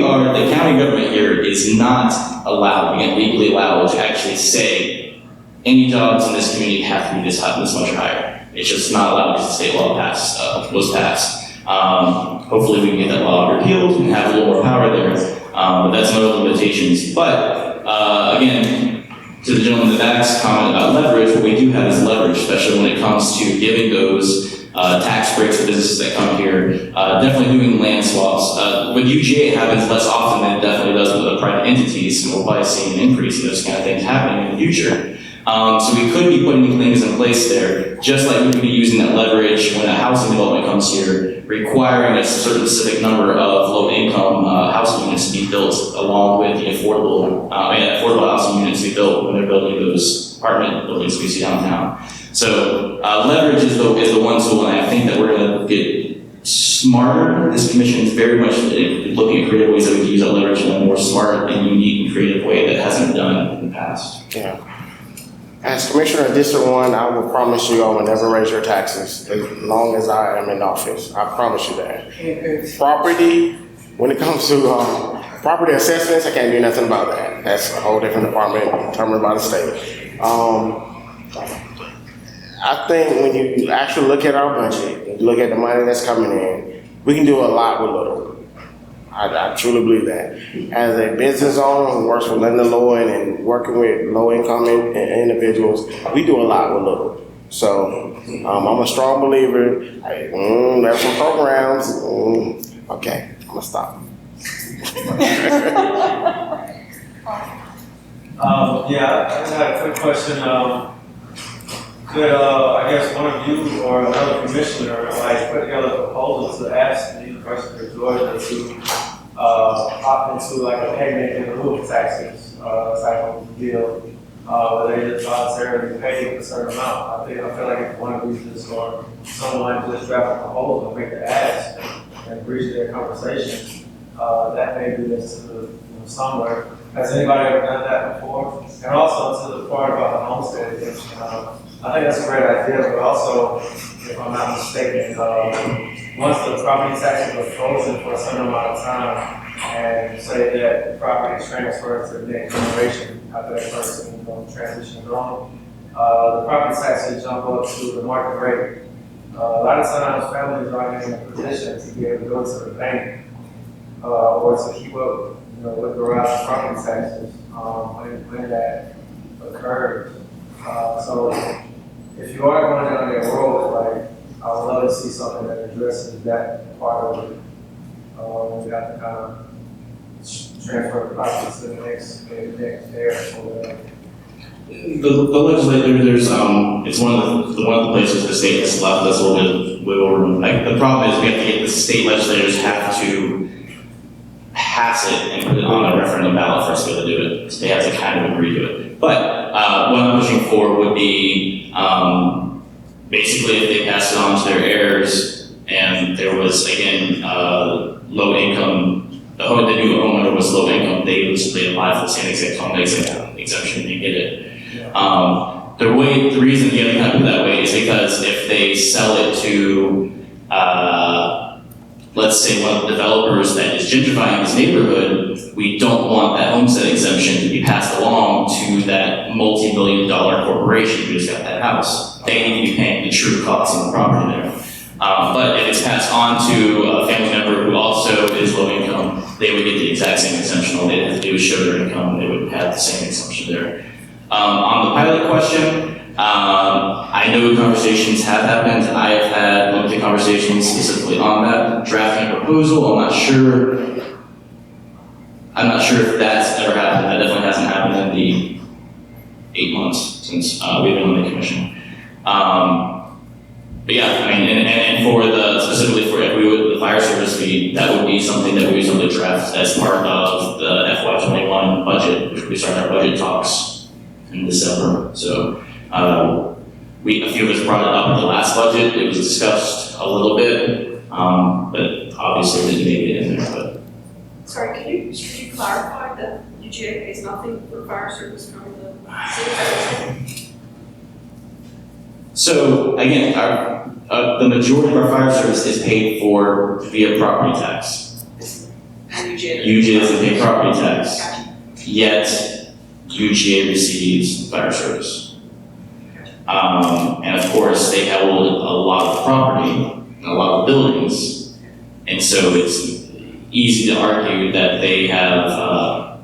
county government here is not allowed, again, legally allowed to actually say any jobs in this community have to be this much or higher. It's just not allowed because the state law was passed. Hopefully we can get that law repealed and have a little more power there. But that's one of the limitations. But again, to the gentleman in the back's comment about leverage, what we do have is leverage, especially when it comes to giving those tax breaks for businesses that come here, definitely doing land swaps. With UGA, it happens less often than it definitely does with other private entities, and we'll probably see an increase in those kind of things happening in the future. So we could be putting things in place there, just like we could be using that leverage when a housing development comes here, requiring a certain specific number of low-income housing units to be built, along with the affordable housing units to be built when they're building those apartment buildings we see downtown. So leverage is the one tool, and I think that we're going to get smarter. This commission is very much looking at creative ways that we can use that leverage in a more smart and unique and creative way that hasn't been done in the past. Yeah. As Commissioner of District 1, I will promise you I will never raise your taxes as long as I am in office. I promise you that. Property, when it comes to property assessments, I can't do nothing about that. That's a whole different department determined by the state. I think when you actually look at our budget, and look at the money that's coming in, we can do a lot with little. I truly believe that. As a business owner who works with Linda Lloyd and working with low-income individuals, we do a lot with little. So I'm a strong believer. There's some programs. Okay, I'm gonna stop. Yeah, I just had a quick question. Could I guess one of you or another commissioner put together a proposal to ask the University of Georgia to opt into a payment in lieu of taxes type of deal, where they just voluntarily pay a certain amount? I feel like if one of you just or someone just draft a proposal and make the ask and breach their conversation, that may be this somewhere. Has anybody ever done that before? And also to the part about the homestead exemption, I think that's a great idea, but also, if I'm not mistaken, once the property taxes are frozen for a certain amount of time, and say that the property is transferred to the next generation after that person transitions on, the property taxes jump up to the market rate. A lot of times, families aren't in a position to be able to go to the bank or to keep up, with the rise of property taxes when that occurs. So if you are going down that road, I would love to see something that addresses that part of it. We have to kind of transfer the property to the next heir or whatever. The legislature, there's it's one of the places the state has left us a little bit of wiggle room. The problem is we have to get the state legislators have to pass it and put it on a referendum ballot for us to be able to do it. So they have to kind of agree to it. But what I'm pushing for would be basically if they pass it on to their heirs and there was again low income, the new homeowner was low income, they would simply apply for the same exact home exemption and they get it. The reason you have to do it that way is because if they sell it to let's say one of the developers that is gentrifying this neighborhood, we don't want that homestead exemption to be passed along to that multi-billion-dollar corporation who just got that house. They need to be paying the true cost of the property there. But if it's passed on to a family member who also is low income, they would get the exact same exemption. All they have to do is show their income, and they would have the same exemption there. On the pilot question, I know conversations have happened. I have had limited conversations specifically on that. Drafting a proposal, I'm not sure if that's ever happened. That definitely hasn't happened in the 8 months since we've been on the commission. But yeah, I mean, and for specifically for if we would, the fire service fee, that would be something that we would simply draft as part of the FY21 budget, which we start our budget talks in December. So, a few of us brought it up in the last budget. It was discussed a little bit, but obviously didn't make it in there, but. Sorry, could you clarify that UGA pays nothing for fire service from the city? So again, the majority of our fire service is paid for via property tax. And UGA? UGA doesn't pay property tax, yet UGA receives fire service. And of course, they hold a lot of property, and a lot of buildings, and so it's easy to argue that they have a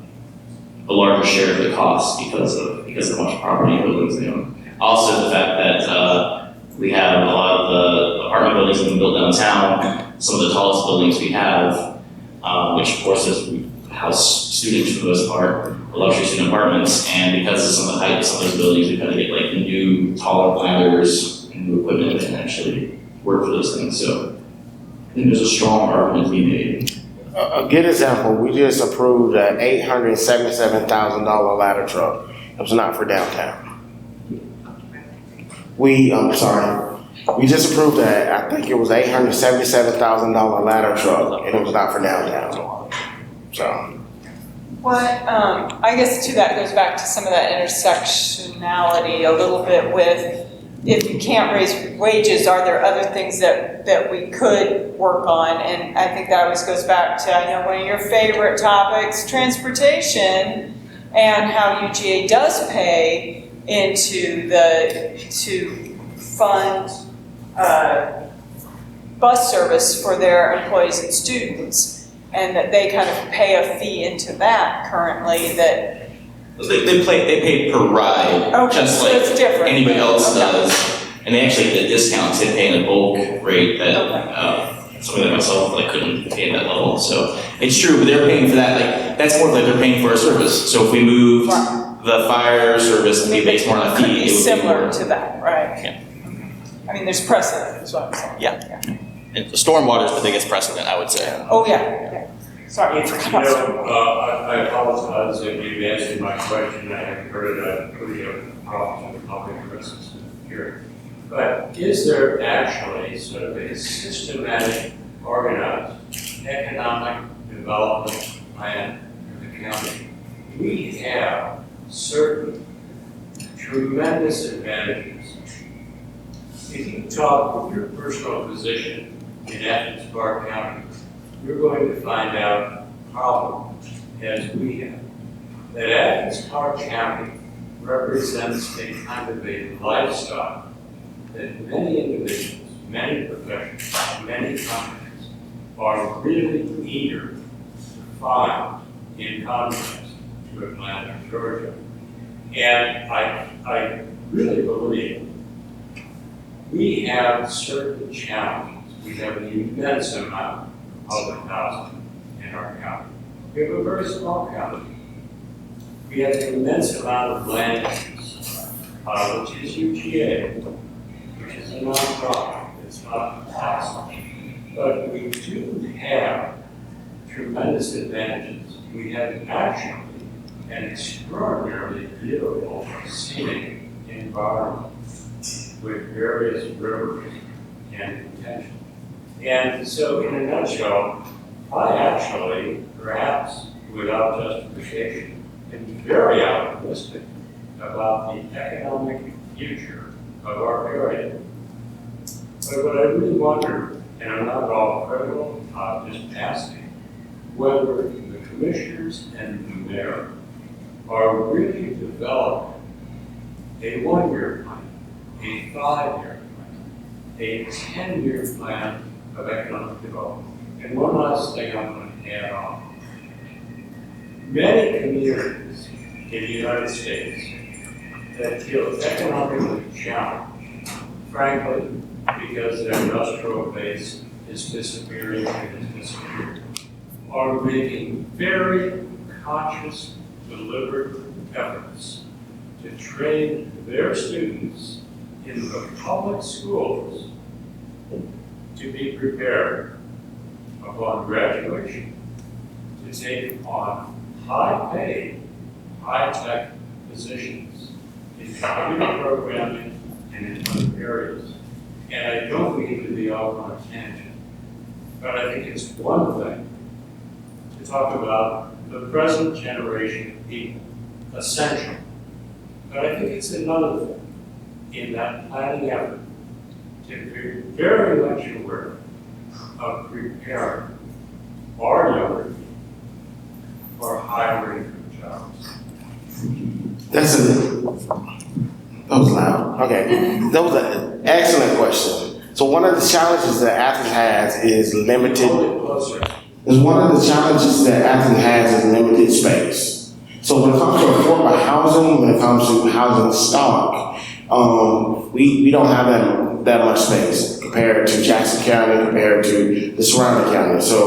larger share of the cost because of how much property and buildings they own. Also, the fact that we have a lot of the apartment buildings that have been built downtown, some of the tallest buildings we have, which of course house students for the most part, the luxury student apartments, and because of some of the height of some of those buildings, we've got to get like the new taller ladders and new equipment that can actually work for those things. So I think there's a strong argument to be made. A good example, we just approved an $877,000 ladder truck. It was not for downtown. We just approved that, I think it was $877,000 ladder truck, and it was not for downtown. So. What, I guess too, that goes back to some of that intersectionality a little bit with, if you can't raise wages, are there other things that we could work on? And I think that always goes back to, I know one of your favorite topics, transportation, and how UGA does pay to fund bus service for their employees and students, and that they kind of pay a fee into that currently that. They pay per ride, Okay, just so like it's different. anybody else Okay. does. And they actually get discounts. They pay in a bulk rate that somebody like myself couldn't pay at that level. So it's true, but they're paying for that. Like that's more like they're paying for a service. So if we moved the fire service to be based more on a fee, Could be it would similar be more. to that, right? Yeah. I mean, there's precedent, is what I'm saying. Yeah. And stormwater is the biggest precedent, I would say. Oh, yeah. Sorry, I forgot. I apologize if you've answered my question. I haven't heard it. I'm pretty problem with public addresses here. But is there actually sort of a systematic, organized economic development plan for the county? We have certain tremendous advantages. If you talk with your personal physician in Athens-Clarke County, you're going to find out problems as we have. That Athens-Clarke County represents a kind of a lifestyle that many individuals, many professionals, many companies are really eager to find in contrast to Atlanta, Georgia. And I really believe we have certain challenges. We have an immense amount of public housing in our county. We have a very small county. We have an immense amount of land use, which is UGA, which is a nonprofit. It's not taxable. But we do have tremendous advantages. We have actually an extraordinarily beautiful scenic environment with various rivers and potential. And so in a nutshell, I actually, perhaps without justification, am very optimistic about the economic future of our area. But what I really wonder, and I'm not at all critical, I'm just asking, whether the commissioners and the mayor are really developing a 1-year plan, a 5-year plan, a 10-year plan of economic development. And one last thing I'm going to add on. Many communities in the United States that feel economically challenged, frankly, because their industrial base is disappearing and is disappearing, are making very conscious, deliberate efforts to train their students in the public schools to be prepared upon graduation to take on high-paid, high-tech positions in computer programming and in other areas. And I don't mean to be off on a tangent, but I think it's one thing to talk about the present generation of people, essential. But I think it's another thing in that planning effort to be very much aware of preparing our younger people for higher income jobs. That was loud. Okay, that was an excellent question. So one of the challenges that Athens has is limited. One of the challenges that Athens has is limited space. So when it comes to affordable housing, when it comes to housing stock, we don't have that much space compared to Jackson County, compared to the surrounding counties. So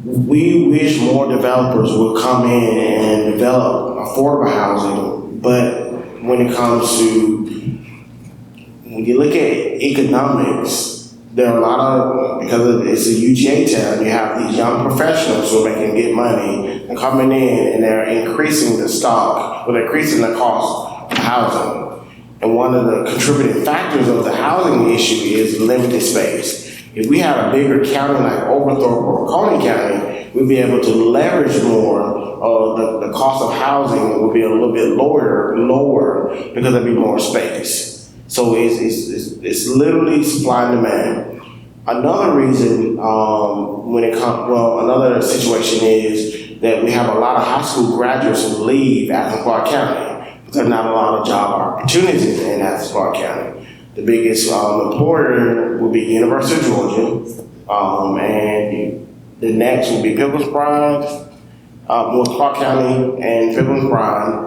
we wish more developers would come in and develop affordable housing, but when it comes to, when you look at economics, there are a lot of, because it's a UGA town, you have these young professionals who are making good money and coming in and they're increasing the stock, or they're increasing the cost of housing. And one of the contributing factors of the housing issue is limited space. If we had a bigger county like Overthorpe or Coney County, we'd be able to leverage more. The cost of housing would be a little bit lower because there'd be more space. So it's literally supply and demand. Another reason another situation is that we have a lot of high school graduates who leave Athens-Clarke County, but there are not a lot of job opportunities in Athens-Clarke County. The biggest employer will be University of Georgia, and the next will be Pilgrim's Pride, North Clark County, and Pilgrim's Pride.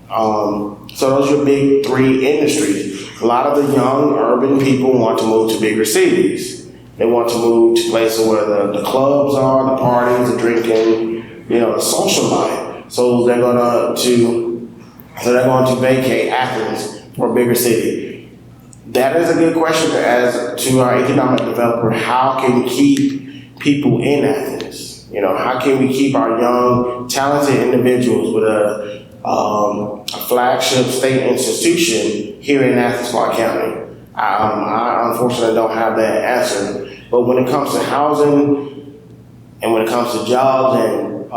So those are your big three industries. A lot of the young urban people want to move to bigger cities. They want to move to places where the clubs are, the parties, the drinking, the social life. So they're going to vacate Athens for a bigger city. That is a good question to ask to our economic developer. How can we keep people in Athens? How can we keep our young, talented individuals with a flagship state institution here in Athens-Clarke County? I unfortunately don't have that answer. But when it comes to housing and when it comes to jobs and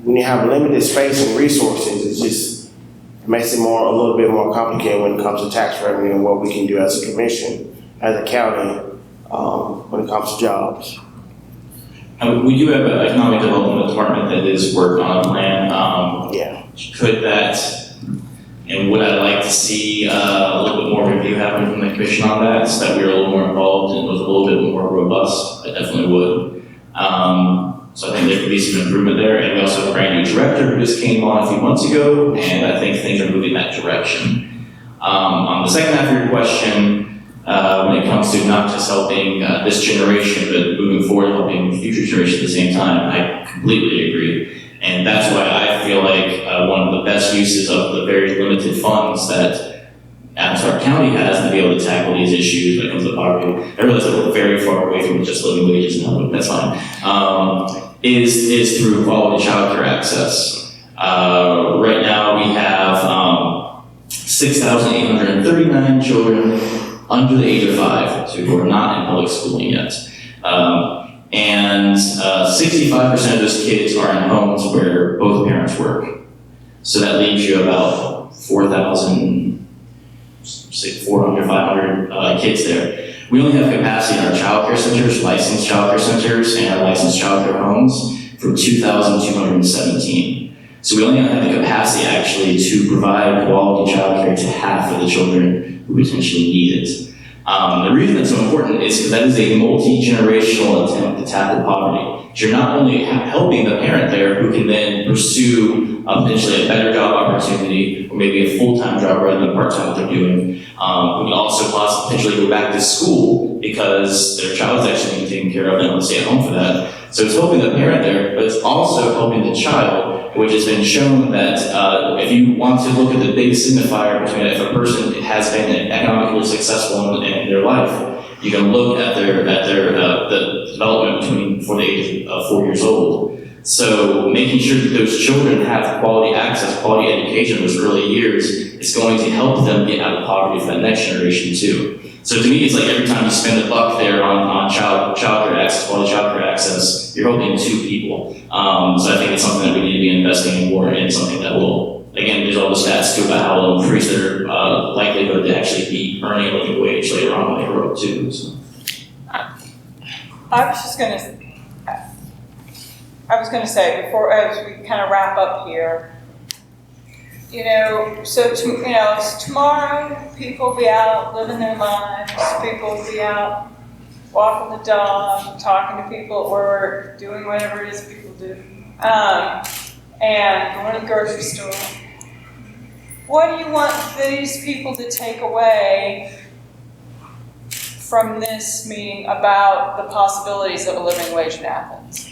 when you have limited space and resources, it makes it a little bit more complicated when it comes to tax revenue and what we can do as a commission, as a county, when it comes to jobs. We do have an economic development department that is working on a plan. Could that, and would I like to see a little bit more review happening from the commission on that, so that we were a little more involved and was a little bit more robust? I definitely would. So I think there could be some improvement there. And we also have a brand new director who just came on a few months ago, and I think things are moving that direction. On the second half of your question, when it comes to not just helping this generation, but moving forward, helping future generations at the same time, I completely agree. And that's why I feel like one of the best uses of the very limited funds that Athens-Clarke County has to be able to tackle these issues when it comes to poverty. I realize that we're very far away from just living wages now, but that's fine. Is through quality childcare access. Right now we have 6,839 children under the age of 5, so who are not in public schooling yet. And 65% of those kids are in homes where both parents work. So that leaves you about 4,000, 400, 500 kids there. We only have capacity in our childcare centers, licensed childcare centers, and our licensed childcare homes from 2,217. So we only have the capacity actually to provide quality childcare to half of the children who potentially need it. The reason it's so important is because that is a multi-generational attempt to tackle poverty. You're not only helping the parent there who can then pursue potentially a better job opportunity or maybe a full-time job rather than part-time what they're doing, who can also potentially go back to school because their child is actually being taken care of and they want to stay at home for that. So it's helping the parent there, but it's also helping the child, which has been shown that if you want to look at the big signifier between if a person has been economically successful in their life, you can look at the development before the age of 4 years old. So making sure that those children have quality access, quality education in those early years is going to help them get out of poverty for that next generation too. So to me, it's like every time you spend a buck there on childcare access, quality childcare access, you're helping two people. So I think it's something that we need to be investing more in, something that will, again, there's all the stats too about how it'll increase their likelihood to actually be earning a living wage later on when they grow up too. So. I was gonna say before, as we kind of wrap up here, tomorrow people will be out living their lives, people will be out walking the dog, talking to people at work, doing whatever it is people do, and going to the grocery store. What do you want these people to take away from this meeting about the possibilities of a living wage in Athens?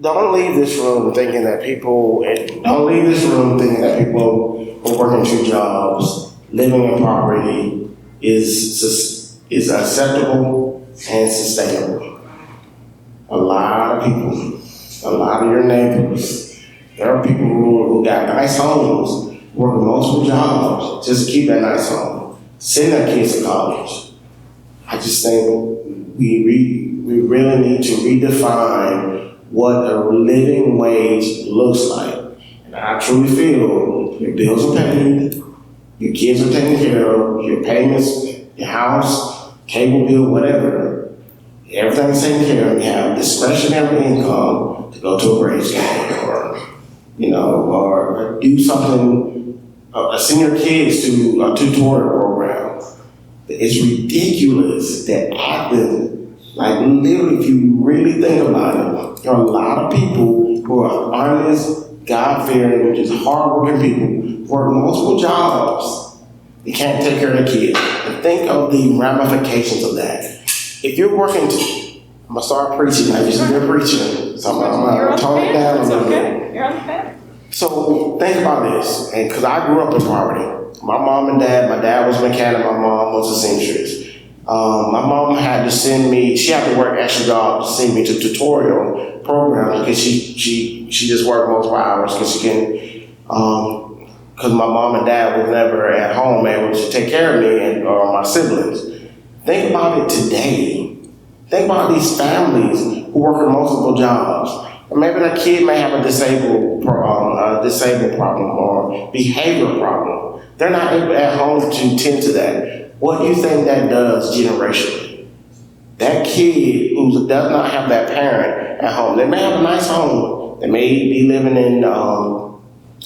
Don't leave this room thinking that people who are working two jobs, living in poverty is acceptable and sustainable. A lot of people, a lot of your neighbors, there are people who got nice homes, working multiple jobs just to keep that nice home, send their kids to college. I just think we really need to redefine what a living wage looks like. And I truly feel your bills are paid, your kids are taken care of, your payments, your house, cable bill, whatever, everything's taken care of. You have discretionary income to go to a Braves game or do something, send your kids to a tutorial program. It's ridiculous that Athens, like literally, if you really think about it, there are a lot of people who are honest, God-fearing, just hardworking people, work multiple jobs. They can't take care of their kids. And think of the ramifications of that. If you're working, I'm gonna start preaching. I just been preaching, so I'm gonna tone it down a little bit. You're on the panel. So think about this, and because I grew up in poverty. My mom and dad, my dad was a mechanic, my mom was a seamstress. My mom had to send me, she had to work extra jobs to send me to tutorial programs because she just worked multiple hours because she can, because my mom and dad was never at home able to take care of me or my siblings. Think about it today. Think about these families who work in multiple jobs. Or maybe their kid may have a disabled problem or behavior problem. They're not able at home to tend to that. What do you think that does generationally? That kid who does not have that parent at home, they may have a nice home. They may be living in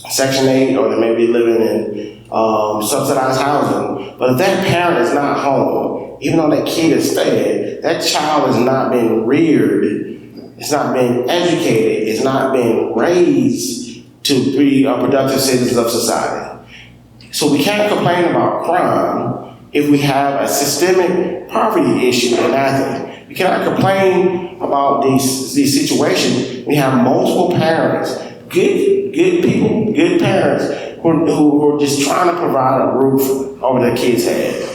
Section 8 or they may be living in subsidized housing. But if that parent is not home, even though that kid is fed, that child has not been reared, it's not been educated, it's not been raised to be productive citizens of society. So we can't complain about crime if we have a systemic poverty issue in Athens. We cannot complain about these situations. We have multiple parents, good people, good parents who are just trying to provide a roof over their kids' head.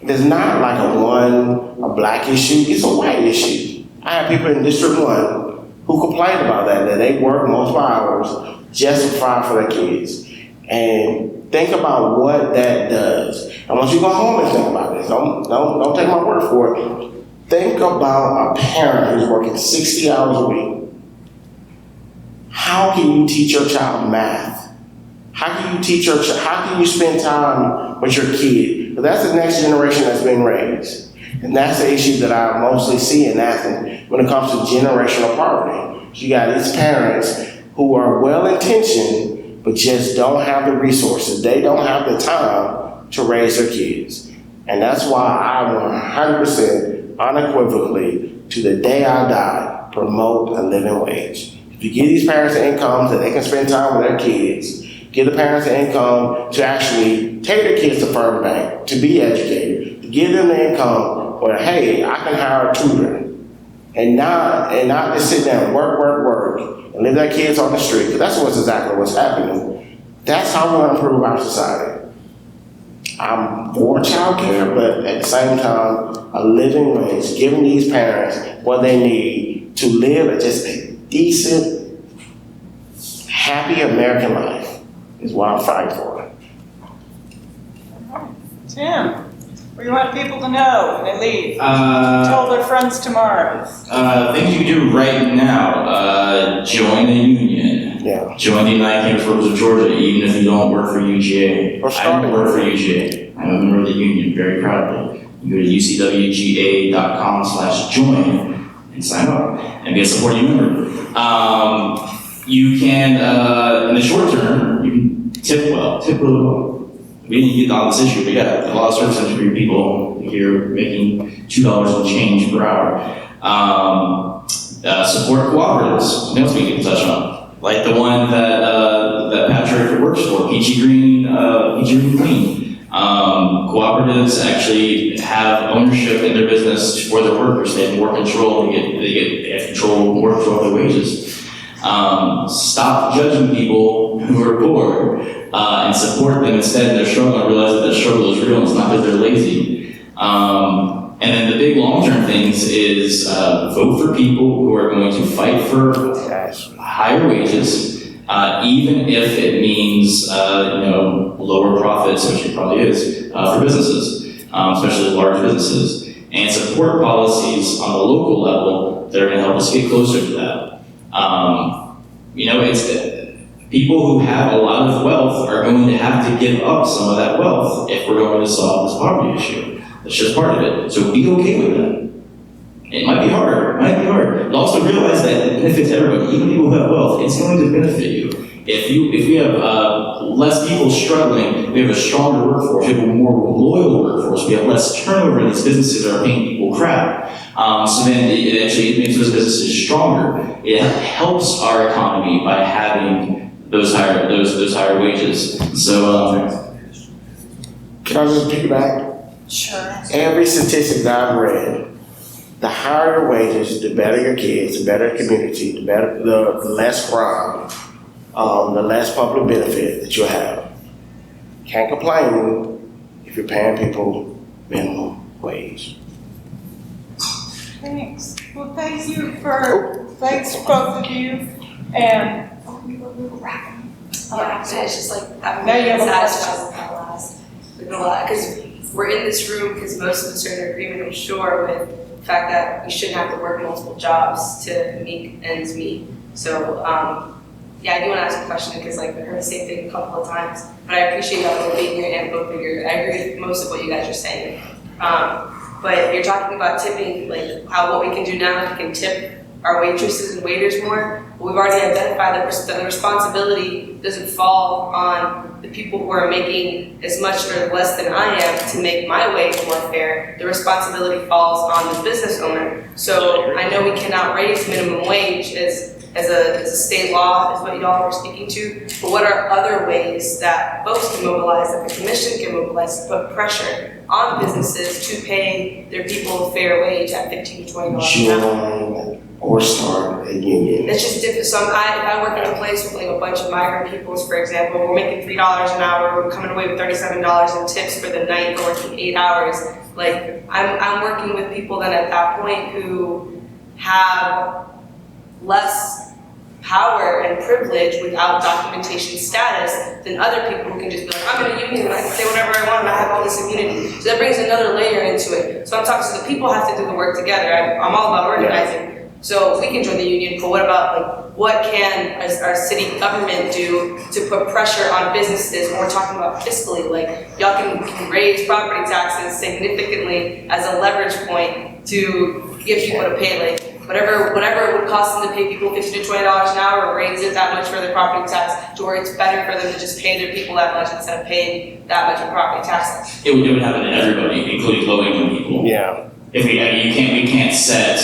There's not like a black issue, it's a white issue. I have people in District 1 who complain about that they work multiple hours just to provide for their kids. And think about what that does. I want you to go home and think about this. Don't take my word for it. Think about a parent who's working 60 hours a week. How can you teach your child math? How can you spend time with your kid? But that's the next generation that's been raised. And that's the issue that I mostly see in Athens when it comes to generational poverty. You got these parents who are well-intentioned, but just don't have the resources. They don't have the time to raise their kids. And that's why I 100% unequivocally, to the day I die, promote a living wage. If you give these parents an income so they can spend time with their kids, give the parents an income to actually take their kids to First Bank, to be educated, to give them the income where, hey, I can hire a tutor. And not just sit there and work, and leave their kids on the street, because that's exactly what's happening. That's how we're gonna improve our society. I'm for childcare, but at the same time, a living wage, giving these parents what they need to live a just a decent, happy American life is what I'm fighting for. Tim, what do you want people to know when they leave? Uh, Tell their friends tomorrow. Things you can do right now, join a union. Yeah. Join the United Kingdom Workers of Georgia, even if you don't work for UGA. Or I start don't it. work for UGA. I'm a member of the union, very proudly. You go to ucwga.com/join and sign up and be a supporting member. You can, in the short term, you can tip really well. We didn't get on this issue, but yeah, a lot of service industry people here making $2 and change per hour. Support cooperatives, what else we can touch on? Like the one that Patrick works for, Peachy Green Clean. Cooperatives actually have ownership in their business for their workers. They have more control. They have control, more control of their wages. Stop judging people who are poor and support them instead in their struggle and realize that their struggle is real. It's not that they're lazy. And then the big long-term things is vote for people who are going to fight for higher wages, even if it means lower profits, which it probably is for businesses, especially large businesses, and support policies on the local level that are going to help us get closer to that. It's people who have a lot of wealth are going to have to give up some of that wealth if we're going to solve this poverty issue. That's just part of it. So be okay with that. It might be hard. But also realize that it benefits everybody, even people who have wealth. It's going to benefit you. If we have less people struggling, we have a stronger workforce, we have a more loyal workforce, we have less turnover in these businesses that are paying people crap. So then it actually makes those businesses stronger. It helps our economy by having those higher wages. So Can I just piggyback? Sure. Every statistic that I've read, the higher your wages, the better your kids, the better community, the less crime, the less public benefit that you'll have. Can't complain if you're paying people minimum wage. Thanks. Well, thanks both of you. And It's just like, I'm Now you have a satisfied with that last, because we're in this room because most of us are in agreement, I'm sure, with the fact that we shouldn't have to work multiple jobs to make ends meet. So, yeah, I do want to ask a question because I heard the same thing a couple of times, but I appreciate that both being here and both figure. I agree with most of what you guys are saying. But you're talking about tipping, what we can do now, we can tip our waitresses and waiters more. Well, we've already identified that the responsibility doesn't fall on the people who are making as much or less than I am to make my wage more fair. The responsibility falls on the business owner. So I know we cannot raise minimum wage as a state law, is what y'all were speaking to. But what are other ways that folks can mobilize, that the commission can mobilize to put pressure on businesses to pay their people a fair wage at $15 to $20 an hour? Join or start a union. It's just different. So if I work in a place with a bunch of migrant peoples, for example, we're making $3 an hour, we're coming away with $37 in tips for the night, we're working 8 hours. I'm working with people then at that point who have less power and privilege without documentation status than other people who can just be like, I'm in a union and I can say whatever I want and I have all this immunity. So that brings another layer into it. So I'm talking, so the people have to do the work together. I'm all about organizing. So we can join the union, but what about what can our city government do to put pressure on businesses when we're talking about fiscally? Y'all can raise property taxes significantly as a leverage point to get people to pay. whatever it would cost them to pay people $15 to $20 an hour, or raise it that much for their property tax, to where it's better for them to just pay their people that much instead of paying that much in property taxes. It would happen to everybody, including low-income people. Yeah. If we, I mean, we can't set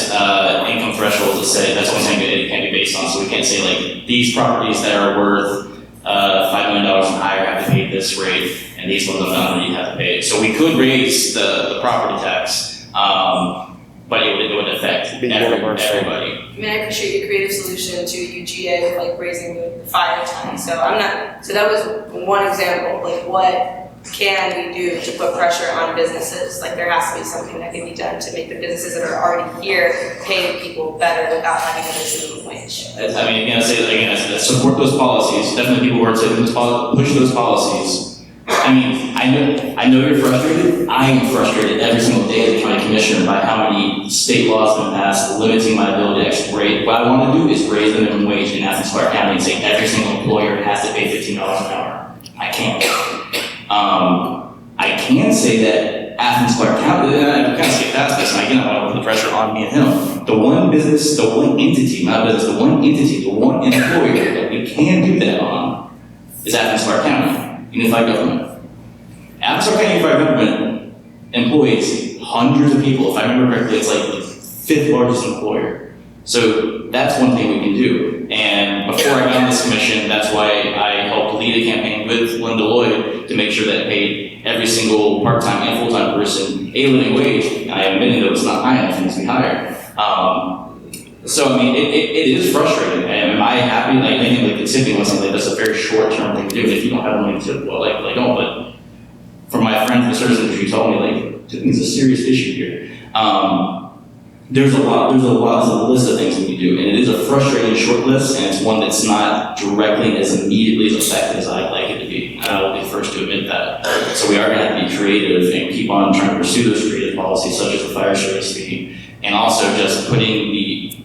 income thresholds to say, that's one thing that it can't be based on, so we can't say like, these properties that are worth $5 million and higher have to pay this rate, and these ones are not, you have to pay. So we could raise the property tax, but it would affect everybody. I mean, I appreciate your creative solution to UGA with like raising the fire time. So that was one example, like what can we do to put pressure on businesses? Like there has to be something that can be done to make the businesses that are already here pay people better without having a minimum wage. I mean, again, I support those policies. Definitely people who are to push those policies. I mean, I know you're frustrated. I am frustrated every single day as a county commissioner by how many state laws have been passed limiting my ability to actually raise. What I want to do is raise the minimum wage in Athens-Clarke County and say every single employer has to pay $15 an hour. I can't. I can say that Athens-Clarke County, and I kind of skip past this, and again, I want to put the pressure on me and him. The one business, the one entity, not business, the one entity, the one employer that we can do that on is Athens-Clarke County, Unified Government. Athens-Clarke County Unified Government employs hundreds of people. If I remember correctly, it's like the 5th largest employer. So that's one thing we can do. And before I got on this commission, that's why I helped lead a campaign with Linda Lloyd to make sure that it paid every single part-time and full-time person a living wage. And I am admitting that it's not high enough, it needs to be higher. So I mean, it is frustrating. And am I happy? Like I think like the tipping was something that's a very short-term thing to do. If you don't have the money to tip, well, like don't. But from my friends in the service industry told me like tipping is a serious issue here. There's a list of things we can do, and it is a frustrating short list, and it's one that's not directly as immediately as effective as I'd like it to be. And I will be the first to admit that. So we are going to have to be creative and keep on trying to pursue those creative policies, such as the fire service fee, and also just putting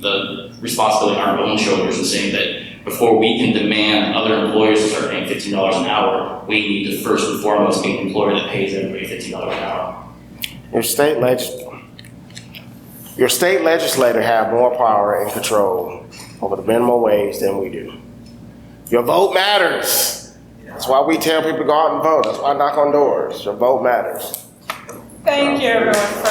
the responsibility on our own shoulders and saying that before we can demand other employers to start paying $15 an hour, we need to first and foremost be an employer that pays everybody $15 an hour. Your state legislator have more power and control over the minimum wage than we do. Your vote matters. That's why we tell people to go out and vote. That's why I knock on doors. Your vote matters. Thank you everyone for